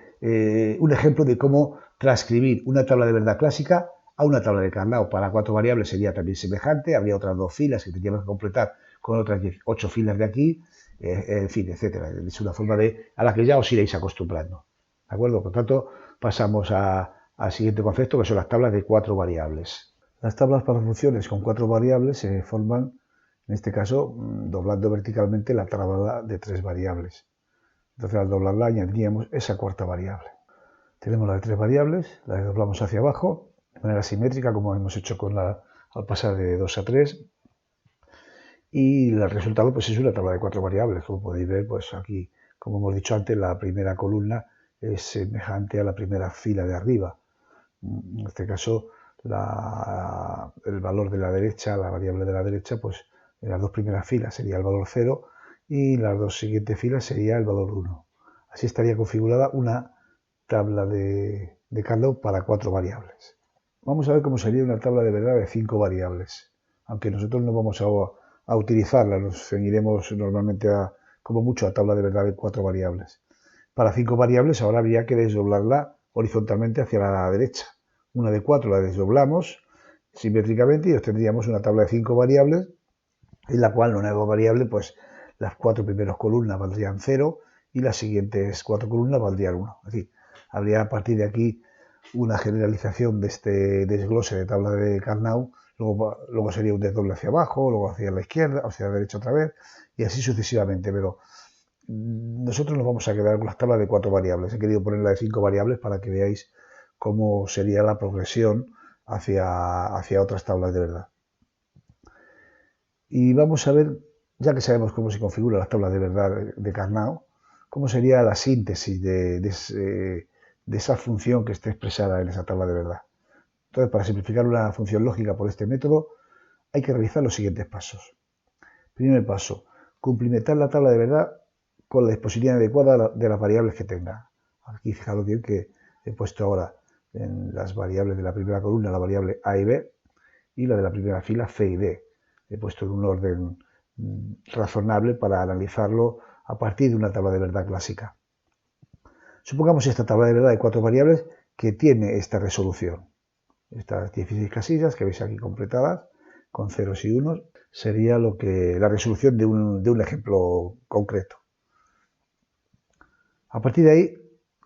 un ejemplo de cómo transcribir una tabla de verdad clásica a una tabla de Carnot. Para 4 variables sería también semejante, habría otras 2 filas que tendríamos que completar con otras 8 filas de aquí, en fin, etcétera. Es una forma a la que ya os iréis acostumbrando. ¿De acuerdo? Por tanto, pasamos al siguiente concepto, que son las tablas de 4 variables. Las tablas para funciones con 4 variables se forman, en este caso, doblando verticalmente la tabla de 3 variables. Entonces, al doblarla añadiríamos esa cuarta variable. Tenemos la de 3 variables, la doblamos hacia abajo, de manera simétrica, como hemos hecho al pasar de 2 a 3. Y el resultado pues, es una tabla de 4 variables. Como podéis ver, pues aquí, como hemos dicho antes, la primera columna es semejante a la primera fila de arriba. En este caso, el valor de la derecha, la variable de la derecha, pues En las dos primeras filas sería el valor 0 y las dos siguientes filas sería el valor 1. Así estaría configurada una tabla de Carnot para 4 variables. Vamos a ver cómo sería una tabla de verdad de 5 variables. Aunque nosotros no vamos a utilizarla, nos ceñiremos normalmente como mucho a tabla de verdad de 4 variables. Para 5 variables ahora habría que desdoblarla horizontalmente hacia la derecha. Una de 4 la desdoblamos simétricamente y obtendríamos una tabla de 5 variables en la cual la nueva variable, pues las 4 primeras columnas valdrían 0 y las siguientes 4 columnas valdrían 1. Es decir, habría a partir de aquí una generalización de este desglose de tabla de Carnot, luego sería un desdoble hacia abajo, luego hacia la izquierda, hacia la derecha otra vez, y así sucesivamente, pero nosotros nos vamos a quedar con las tablas de 4 variables. He querido poner la de 5 variables para que veáis cómo sería la progresión hacia otras tablas de verdad. Y vamos a ver, ya que sabemos cómo se configuran las tablas de verdad de Carnot, cómo sería la síntesis de esa función que esté expresada en esa tabla de verdad. Entonces, para simplificar una función lógica por este método, hay que realizar los siguientes pasos. Primer paso, cumplimentar la tabla de verdad con la disposición adecuada de las variables que tenga. Aquí fijaros bien que he puesto ahora en las variables de la primera columna la variable A y B y la de la primera fila C y D. He puesto en un orden razonable para analizarlo a partir de una tabla de verdad clásica. Supongamos esta tabla de verdad de 4 variables que tiene esta resolución. Estas 16 casillas que veis aquí completadas con ceros y unos sería la resolución de un ejemplo concreto. A partir de ahí,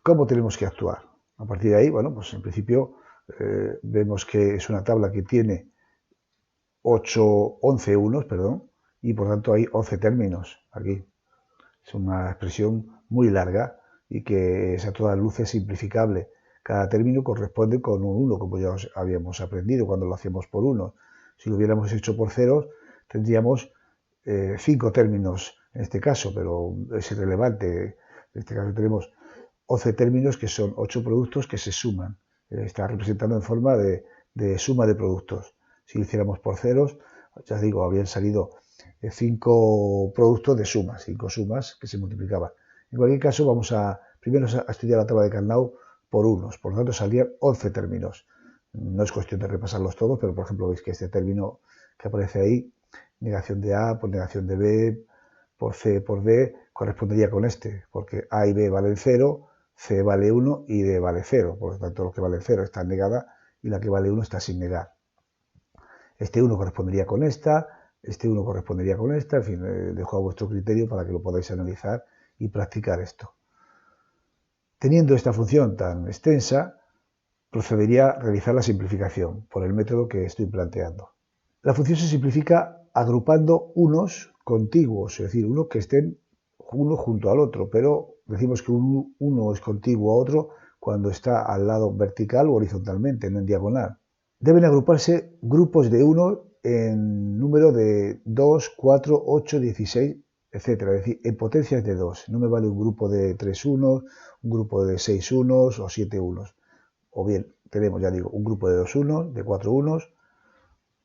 ¿cómo tenemos que actuar? A partir de ahí, bueno, pues en principio vemos que es una tabla que tiene 11 unos, y por tanto hay 11 términos aquí. Es una expresión muy larga y que es a todas luces simplificable. Cada término corresponde con un 1, como ya habíamos aprendido cuando lo hacíamos por 1. Si lo hubiéramos hecho por ceros, tendríamos 5 términos en este caso, pero es irrelevante. En este caso tenemos 11 términos que son 8 productos que se suman. Está representando en forma de suma de productos. Si lo hiciéramos por ceros, ya os digo, habrían salido 5 productos de sumas, 5 sumas que se multiplicaban. En cualquier caso, vamos primero a estudiar la tabla de Carnot por unos, por lo tanto saldrían 11 términos. No es cuestión de repasarlos todos, pero por ejemplo veis que este término que aparece ahí, negación de A por negación de B, por C por B, correspondería con este, porque A y B valen 0, C vale 1 y D vale 0, por lo tanto lo que vale 0 está negada y la que vale 1 está sin negar. Este 1 correspondería con esta, este 1 correspondería con esta, en fin, dejo a vuestro criterio para que lo podáis analizar y practicar esto. Teniendo esta función tan extensa, procedería a realizar la simplificación por el método que estoy planteando. La función se simplifica agrupando unos contiguos, es decir, unos que estén uno junto al otro, pero decimos que uno es contiguo a otro cuando está al lado vertical o horizontalmente, no en diagonal. Deben agruparse grupos de 1 en número de 2, 4, 8, 16, etc. Es decir, en potencias de 2. No me vale un grupo de 3 unos, un grupo de 6 unos o 7 unos. O bien, tenemos, ya digo, un grupo de 2 unos, de 4 unos,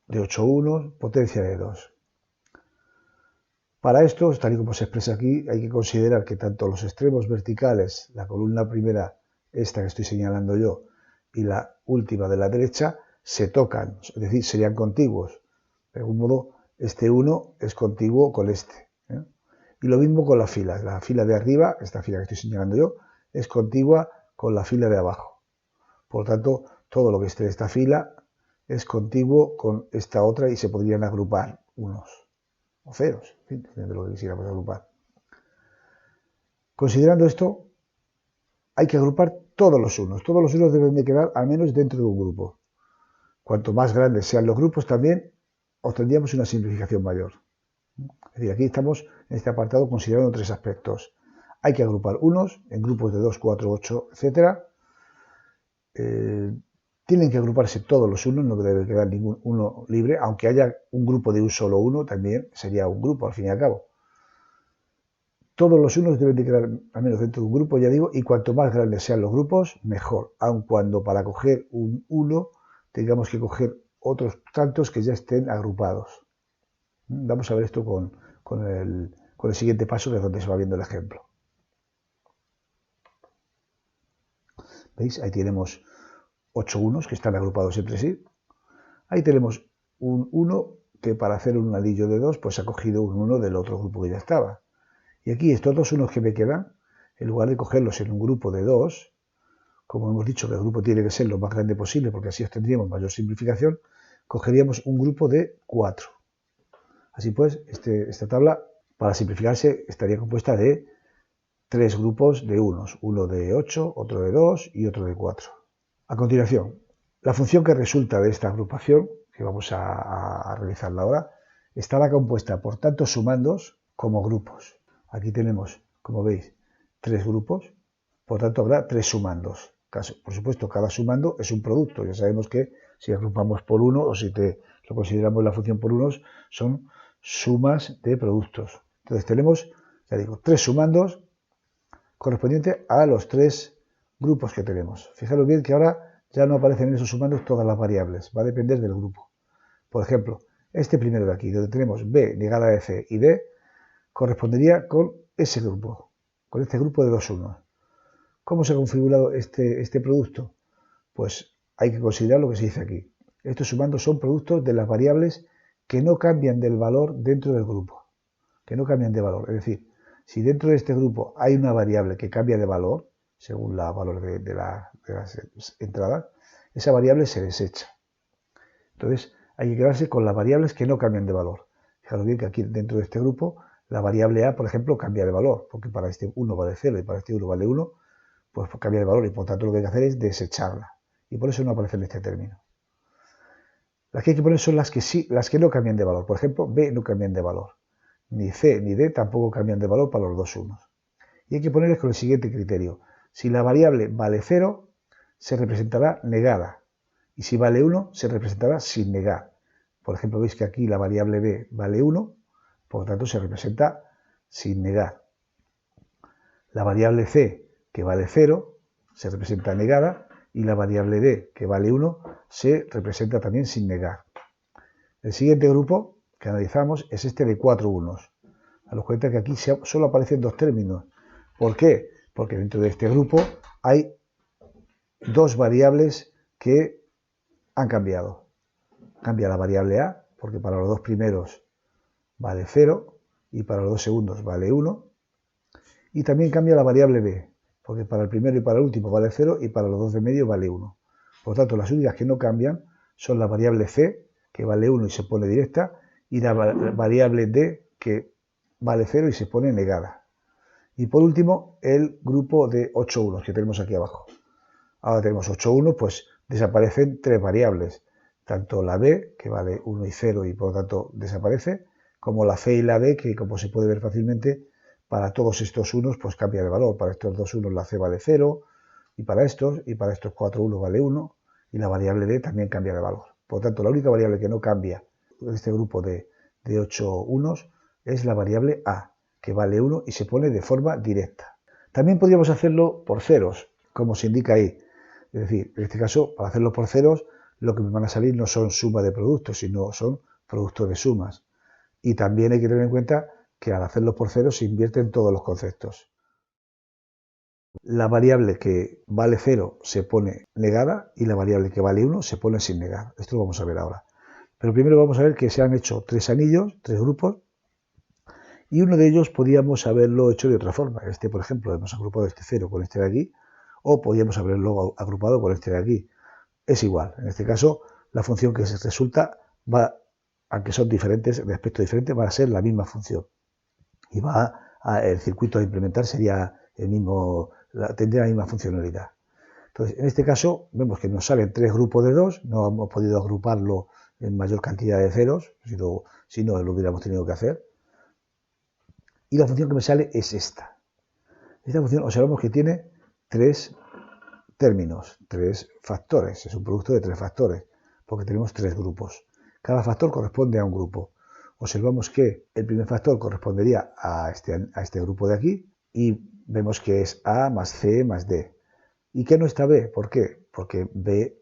de 8 unos, potencia de 2. Para esto, tal y como se expresa aquí, hay que considerar que tanto los extremos verticales, la columna primera, esta que estoy señalando yo, y la última de la derecha, se tocan, es decir, serían contiguos. De algún modo, este 1 es contiguo con este. Y lo mismo con las filas. La fila de arriba, esta fila que estoy señalando yo, es contigua con la fila de abajo. Por lo tanto, todo lo que esté en esta fila es contiguo con esta otra y se podrían agrupar unos o ceros, en fin, de lo que quisiéramos agrupar. Considerando esto, hay que agrupar todos los unos. Todos los unos deben de quedar al menos dentro de un grupo. Cuanto más grandes sean los grupos, también obtendríamos una simplificación mayor. Es decir, aquí estamos en este apartado considerando 3 aspectos. Hay que agrupar unos en grupos de 2, 4, 8, etc. Tienen que agruparse todos los unos, no debe quedar ningún uno libre, aunque haya un grupo de un solo uno, también sería un grupo al fin y al cabo. Todos los unos deben de quedar al menos dentro de un grupo, ya digo, y cuanto más grandes sean los grupos, mejor, aun cuando para coger un 1 tengamos que coger otros tantos que ya estén agrupados. Vamos a ver esto con el siguiente paso, que es donde se va viendo el ejemplo. ¿Veis? Ahí tenemos 8 unos que están agrupados entre sí. Ahí tenemos un 1 que para hacer un anillo de 2 pues ha cogido un 1 del otro grupo que ya estaba. Y aquí estos dos unos que me quedan, en lugar de cogerlos en un grupo de 2, como hemos dicho que el grupo tiene que ser lo más grande posible porque así obtendríamos mayor simplificación, cogeríamos un grupo de 4. Así pues, esta tabla, para simplificarse, estaría compuesta de 3 grupos de unos, uno de 8, otro de 2 y otro de 4. A continuación, la función que resulta de esta agrupación, que vamos a realizarla ahora, estará compuesta por tantos sumandos como grupos. Aquí tenemos, como veis, 3 grupos, por tanto habrá 3 sumandos. Por supuesto, cada sumando es un producto. Ya sabemos que si agrupamos por 1 o si lo consideramos la función por unos, son sumas de productos. Entonces tenemos, ya digo, 3 sumandos correspondientes a los 3 grupos que tenemos. Fijaros bien que ahora ya no aparecen en esos sumandos todas las variables, va a depender del grupo. Por ejemplo, este primero de aquí, donde tenemos b negada de c y d, correspondería con ese grupo, con este grupo de 2 unos. ¿Cómo se ha configurado este producto? Pues hay que considerar lo que se dice aquí. Estos sumandos son productos de las variables que no cambian del valor dentro del grupo, que no cambian de valor. Es decir, si dentro de este grupo hay una variable que cambia de valor, según el valor de las entradas, esa variable se desecha. Entonces, hay que quedarse con las variables que no cambian de valor. Fijaros bien que aquí dentro de este grupo, la variable a, por ejemplo, cambia de valor, porque para este 1 vale 0 y para este 1 vale 1, pues cambia de valor y por tanto lo que hay que hacer es desecharla. Y por eso no aparece en este término. Las que hay que poner son las que no cambian de valor. Por ejemplo, b no cambian de valor. Ni c ni d tampoco cambian de valor para los dos unos. Y hay que ponerles con el siguiente criterio. Si la variable vale 0, se representará negada. Y si vale 1, se representará sin negar. Por ejemplo, veis que aquí la variable b vale 1, por lo tanto se representa sin negar. La variable c, que vale 0, se representa negada, y la variable d, que vale 1, se representa también sin negar. El siguiente grupo que analizamos es este de 4 unos. Daros cuenta que aquí solo aparecen 2 términos. ¿Por qué? Porque dentro de este grupo hay 2 variables que han cambiado. Cambia la variable a, porque para los 2 primeros vale 0 y para los 2 segundos vale 1. Y también cambia la variable b, porque para el primero y para el último vale 0 y para los 2 de medio vale 1. Por lo tanto, las únicas que no cambian son la variable c, que vale 1 y se pone directa, y la variable d, que vale 0 y se pone negada. Y por último, el grupo de 8 unos que tenemos aquí abajo. Ahora tenemos 8 unos, pues desaparecen 3 variables, tanto la b, que vale 1 y 0 y por lo tanto desaparece, como la c y la d, que como se puede ver fácilmente, para todos estos unos pues cambia de valor. Para estos 2 unos la c vale 0, y para estos 4 unos vale 1, y la variable d también cambia de valor. Por lo tanto, la única variable que no cambia en este grupo de 8 unos es la variable a, que vale 1 y se pone de forma directa. También podríamos hacerlo por ceros, como se indica ahí. Es decir, en este caso, para hacerlo por ceros, lo que me van a salir no son sumas de productos, sino son productos de sumas. Y también hay que tener en cuenta que al hacerlo por ceros se invierten todos los conceptos. La variable que vale 0 se pone negada y la variable que vale 1 se pone sin negar. Esto lo vamos a ver ahora. Pero primero vamos a ver que se han hecho 3 anillos, 3 grupos, y uno de ellos podríamos haberlo hecho de otra forma. Este, por ejemplo, hemos agrupado este 0 con este de aquí, o podríamos haberlo agrupado con este de aquí. Es igual. En este caso, la función que resulta va, aunque son diferentes, de aspecto diferente, va a ser la misma función. Y el circuito a implementar sería el mismo, tendría la misma funcionalidad. Entonces, en este caso, vemos que nos salen 3 grupos de 2, no hemos podido agruparlo en mayor cantidad de ceros, si no lo hubiéramos tenido que hacer. Y la función que me sale es esta. Esta función observamos que tiene 3 términos, 3 factores, es un producto de 3 factores, porque tenemos 3 grupos. Cada factor corresponde a un grupo. Observamos que el primer factor correspondería a este grupo de aquí y vemos que es A más C más D. ¿Y qué no está B? ¿Por qué? Porque B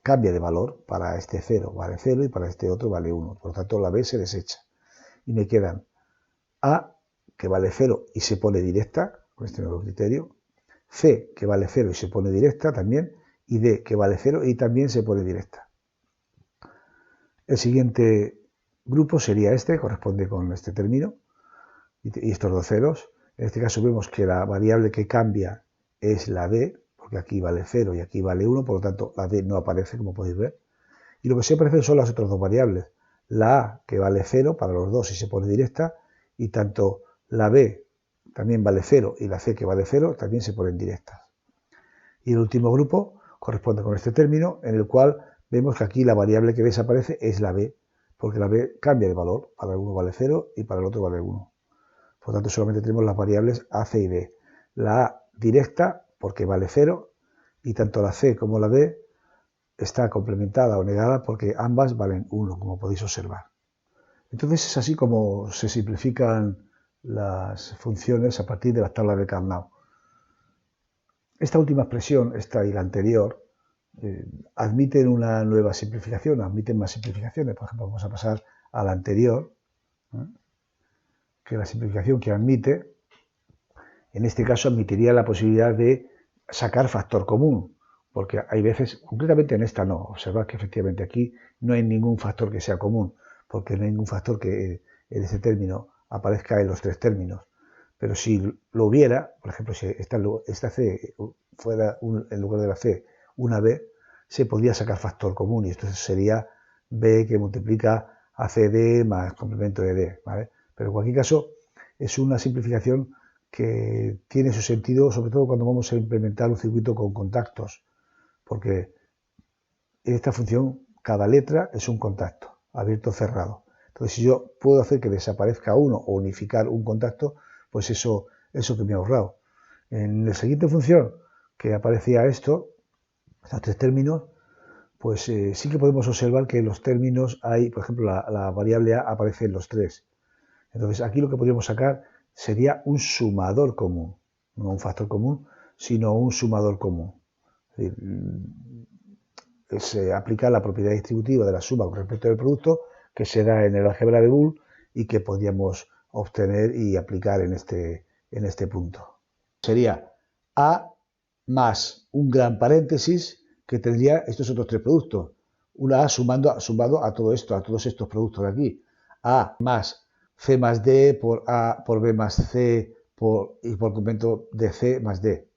cambia de valor. Para este 0 vale 0 y para este otro vale 1. Por lo tanto, la B se desecha. y me quedan A, que vale 0 y se pone directa, con este nuevo criterio, C, que vale 0 y se pone directa también, y D, que vale 0 y también se pone directa. El siguiente grupo sería este, corresponde con este término, y estos dos ceros. En este caso vemos que la variable que cambia es la D, porque aquí vale 0 y aquí vale 1, por lo tanto la D no aparece, como podéis ver. Y lo que sí aparecen son las otras dos variables, la A, que vale 0 para los dos y se pone directa, y tanto la B también vale 0 y la C, que vale 0, también se ponen directas. Y el último grupo corresponde con este término, en el cual vemos que aquí la variable que desaparece es la B, porque la B cambia de valor, para el uno vale 0 y para el otro vale 1. Por lo tanto, solamente tenemos las variables A, C y D. La A directa, porque vale 0, y tanto la C como la D está complementada o negada porque ambas valen 1, como podéis observar. Entonces es así como se simplifican las funciones a partir de las tablas de Carnot. Esta última expresión, esta y la anterior, admiten una nueva simplificación, admiten más simplificaciones. Por ejemplo, vamos a pasar a la anterior, que la simplificación que admite, en este caso admitiría la posibilidad de sacar factor común, porque hay veces, concretamente en esta no, observad que efectivamente aquí no hay ningún factor que sea común, porque no hay ningún factor que en este término aparezca en los tres términos. Pero si lo hubiera, por ejemplo, si esta C fuera en lugar de la C una B, se podría sacar factor común y esto sería B que multiplica a CD más complemento de D, ¿vale? Pero en cualquier caso es una simplificación que tiene su sentido, sobre todo cuando vamos a implementar un circuito con contactos, porque en esta función cada letra es un contacto, abierto o cerrado. Entonces, si yo puedo hacer que desaparezca uno o unificar un contacto, pues eso que me he ahorrado. En la siguiente función, que aparecía esto, estos tres términos, pues sí que podemos observar que en los términos hay, por ejemplo, la variable A aparece en los tres. Entonces, aquí lo que podríamos sacar sería un sumador común, no un factor común, sino un sumador común. Es decir, se aplica la propiedad distributiva de la suma con respecto al producto que se da en el álgebra de Boole y que podríamos obtener y aplicar en este punto. Sería A más un gran paréntesis que tendría estos otros tres productos. Una A sumado a todo esto, a todos estos productos de aquí. A más C más D por A por B más C y por complemento de C más D.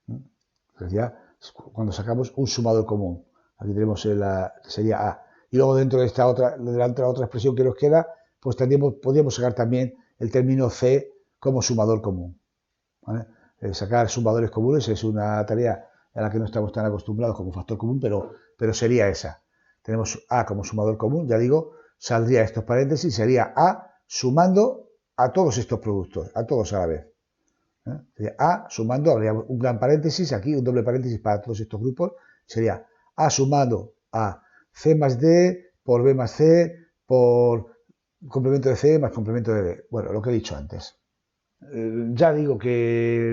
Entonces ya cuando sacamos un sumador común. Aquí tenemos que sería A. Y luego dentro de esta otra expresión que nos queda, pues podríamos sacar también el término C como sumador común. ¿Vale? Sacar sumadores comunes es una tarea a la que no estamos tan acostumbrados como factor común, pero sería esa. Tenemos A como sumador común, ya digo, saldría estos paréntesis, sería A sumando a todos estos productos, a todos a la vez. Sería A sumando, habría un gran paréntesis, aquí un doble paréntesis para todos estos grupos, sería A sumando a C más D por B más C por complemento de C más complemento de D. Bueno, lo que he dicho antes. Ya digo que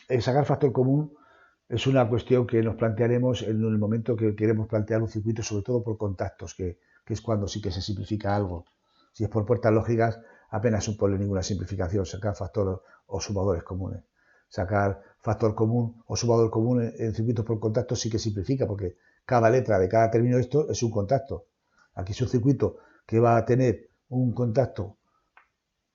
el sacar factor común es una cuestión que nos plantearemos en el momento que queremos plantear un circuito, sobre todo por contactos, que es cuando sí que se simplifica algo. Si es por puertas lógicas, apenas supone ninguna simplificación sacar factor o sumadores comunes. Sacar factor común o sumador común en circuitos por contactos sí que simplifica, porque cada letra de cada término de esto es un contacto. Aquí es un circuito que va a tener un contacto,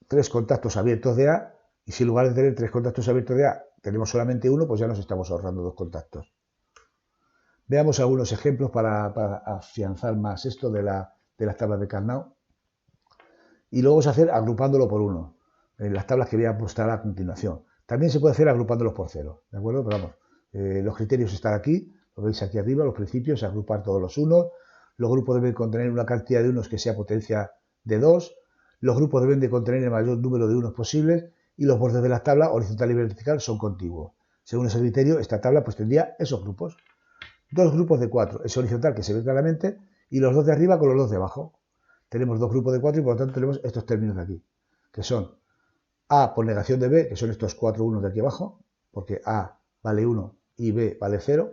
tres contactos abiertos de A, y si en lugar de tener tres contactos abiertos de A tenemos solamente uno, pues ya nos estamos ahorrando dos contactos. Veamos algunos ejemplos para afianzar más esto de las tablas de Carnot. Y lo vamos a hacer agrupándolo por uno, en las tablas que voy a mostrar a continuación. También se puede hacer agrupándolos por cero, ¿de acuerdo? Pero vamos, los criterios están aquí, lo veis aquí arriba, los principios, agrupar todos los unos. Los grupos deben contener una cantidad de unos que sea potencia de 2. Los grupos deben de contener el mayor número de unos posibles y los bordes de la tabla, horizontal y vertical, son contiguos. Según ese criterio, esta tabla pues tendría esos grupos. Dos grupos de 4, ese horizontal que se ve claramente, y los dos de arriba con los dos de abajo. Tenemos dos grupos de 4 y por lo tanto tenemos estos términos de aquí, que son A por negación de B, que son estos 4 unos de aquí abajo, porque A vale 1 y B vale 0,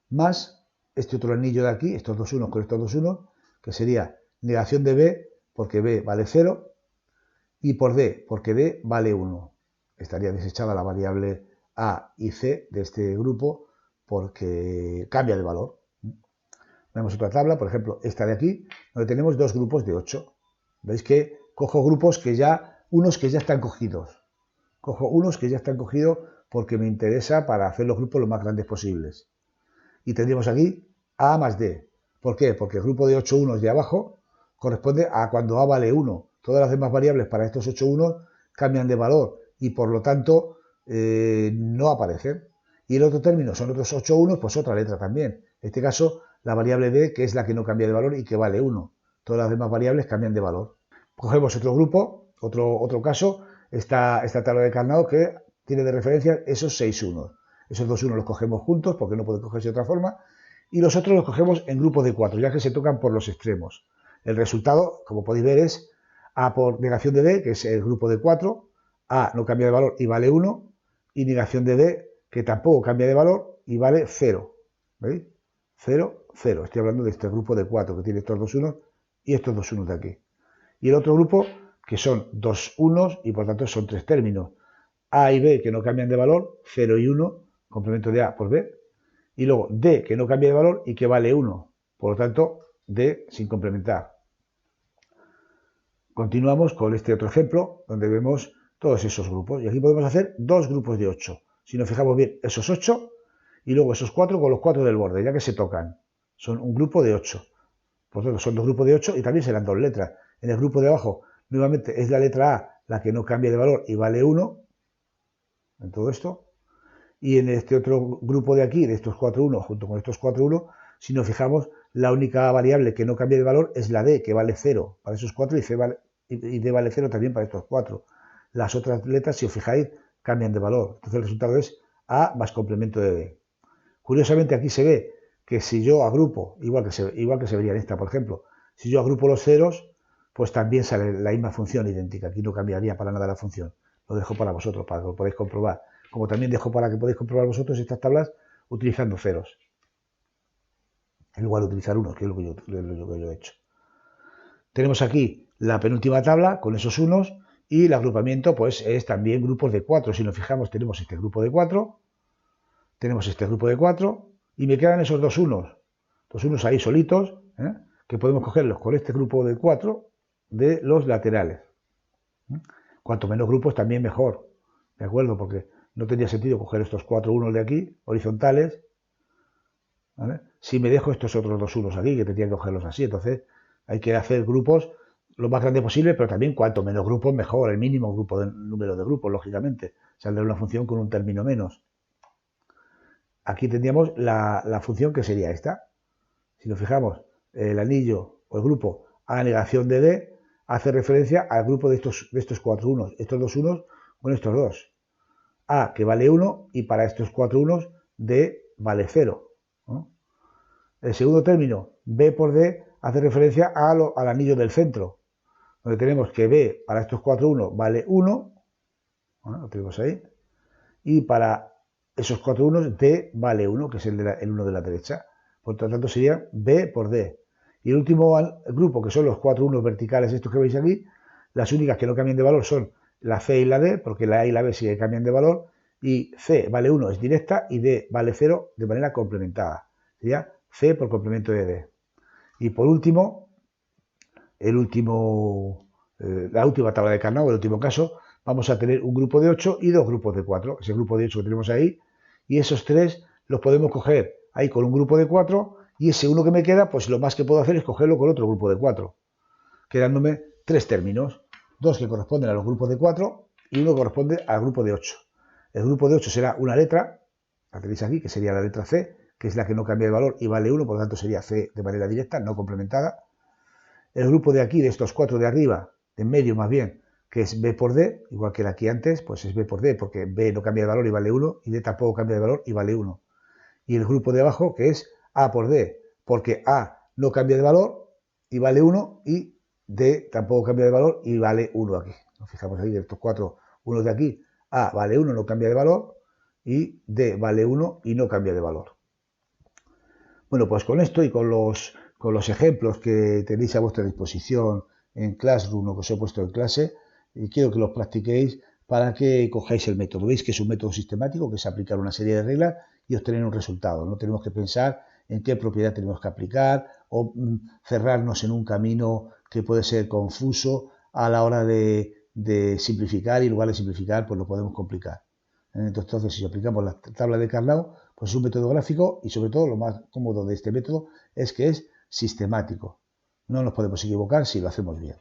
más este otro anillo de aquí, estos dos unos con estos dos unos, que sería negación de B porque B vale 0, y por D, porque D vale 1. Estaría desechada la variable A y C de este grupo porque cambia de valor. Vemos otra tabla, por ejemplo, esta de aquí, donde tenemos dos grupos de 8. Veis que cojo grupos unos que ya están cogidos. Cojo unos que ya están cogidos porque me interesa para hacer los grupos lo más grandes posibles. Y tendríamos aquí A más D. ¿Por qué? Porque el grupo de 8 unos de abajo corresponde a cuando A vale 1. Todas las demás variables para estos 8 unos cambian de valor y por lo tanto no aparecen. Y el otro término son otros 8 unos, pues otra letra también. En este caso, la variable D, que es la que no cambia de valor y que vale 1. Todas las demás variables cambian de valor. Cogemos otro grupo, otro caso, esta tabla de Carnot que tiene de referencia esos 6 unos. Esos 2 unos los cogemos juntos porque no pueden cogerse de otra forma. Y los otros los cogemos en grupos de 4, ya que se tocan por los extremos. El resultado, como podéis ver, es A por negación de D, que es el grupo de 4. A no cambia de valor y vale 1. Y negación de D, que tampoco cambia de valor y vale 0. ¿Veis? 0, 0. Estoy hablando de este grupo de 4 que tiene estos 2 unos y estos 2 unos de aquí. Y el otro grupo, que son 2 unos y por tanto son 3 términos. A y B que no cambian de valor, 0 y 1, complemento de A por B. Y luego D que no cambia de valor y que vale 1. Por lo tanto, D sin complementar. Continuamos con este otro ejemplo donde vemos todos esos grupos. Y aquí podemos hacer dos grupos de 8. Si nos fijamos bien, esos 8 y luego esos 4 con los 4 del borde, ya que se tocan. Son un grupo de 8. Por lo tanto, son dos grupos de 8 y también serán dos letras. En el grupo de abajo, nuevamente, es la letra A la que no cambia de valor y vale 1. En todo esto. Y en este otro grupo de aquí, de estos 4 1 junto con estos 4 1, si nos fijamos, la única variable que no cambia de valor es la D, que vale 0 para esos 4 y D vale 0 también para estos 4. Las otras letras, si os fijáis, cambian de valor. Entonces el resultado es A más complemento de D. Curiosamente aquí se ve que si yo agrupo, igual que se vería en esta, por ejemplo, si yo agrupo los ceros, pues también sale la misma función idéntica. Aquí no cambiaría para nada la función. Lo dejo para vosotros, para que lo podáis comprobar. Como también dejo para que podáis comprobar vosotros estas tablas utilizando ceros. En lugar de utilizar unos, que es lo que yo he hecho. Tenemos aquí la penúltima tabla con esos unos y el agrupamiento pues es también grupos de 4. Si nos fijamos tenemos este grupo de 4, tenemos este grupo de 4 y me quedan esos dos unos ahí solitos, que podemos cogerlos con este grupo de 4 de los laterales. Cuanto menos grupos también mejor, ¿de acuerdo? Porque no tendría sentido coger estos 4 unos de aquí, horizontales, ¿vale? Si me dejo estos otros dos unos aquí, que tendría que cogerlos así, entonces hay que hacer grupos lo más grande posible, pero también cuanto menos grupos mejor, el mínimo número de grupos, lógicamente, saldrá una función con un término menos. Aquí tendríamos la función que sería esta. Si nos fijamos, el anillo o el grupo A negación de D hace referencia al grupo de estos 4 unos, estos 2 unos con estos 2. A que vale 1 y para estos 4 unos D vale 0. ¿No? El segundo término, B por D, hace referencia al anillo del centro, donde tenemos que B para estos 4 unos vale 1, ¿no? Lo tenemos ahí, y para esos 4 unos D vale 1, que es el 1 de la derecha. Por lo tanto sería B por D. Y el último grupo, que son los 4 unos verticales, estos que veis aquí, las únicas que no cambian de valor son la C y la D, porque la A y la B sí que cambian de valor, y C vale 1 es directa y D vale 0 de manera complementada. Sería C por complemento de D. Y por último, la última tabla de Carnot, el último caso, vamos a tener un grupo de 8 y dos grupos de 4. Ese grupo de 8 que tenemos ahí, y esos tres los podemos coger ahí con un grupo de 4, y ese uno que me queda, pues lo más que puedo hacer es cogerlo con otro grupo de 4, quedándome tres términos, dos que corresponden a los grupos de 4 y uno que corresponde al grupo de 8. El grupo de 8 será una letra, la tenéis aquí, que sería la letra C, que es la que no cambia de valor y vale 1, por lo tanto sería C de manera directa, no complementada. El grupo de aquí, de estos 4 de arriba, de en medio más bien, que es B por D, igual que el aquí antes, pues es B por D, porque B no cambia de valor y vale 1, y D tampoco cambia de valor y vale 1. Y el grupo de abajo, que es A por D, porque A no cambia de valor y vale 1, y D tampoco cambia de valor y vale 1 aquí. Nos fijamos ahí de estos 4 unos de aquí, A vale 1, no cambia de valor, y D vale 1 y no cambia de valor. Bueno, pues con esto y con los ejemplos que tenéis a vuestra disposición en Classroom o que os he puesto en clase, y quiero que los practiquéis para que cojáis el método. Veis que es un método sistemático, que es aplicar una serie de reglas y obtener un resultado. No tenemos que pensar en qué propiedad tenemos que aplicar o cerrarnos en un camino que puede ser confuso a la hora de simplificar, y en lugar de simplificar pues lo podemos complicar. Entonces, si aplicamos la tabla de Carnot, pues es un método gráfico, y sobre todo lo más cómodo de este método es que es sistemático. No nos podemos equivocar si lo hacemos bien.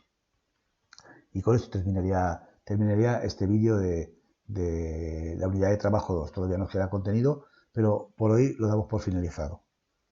Y con esto terminaría este vídeo de la unidad de trabajo 2. Todavía nos queda contenido, pero por hoy lo damos por finalizado.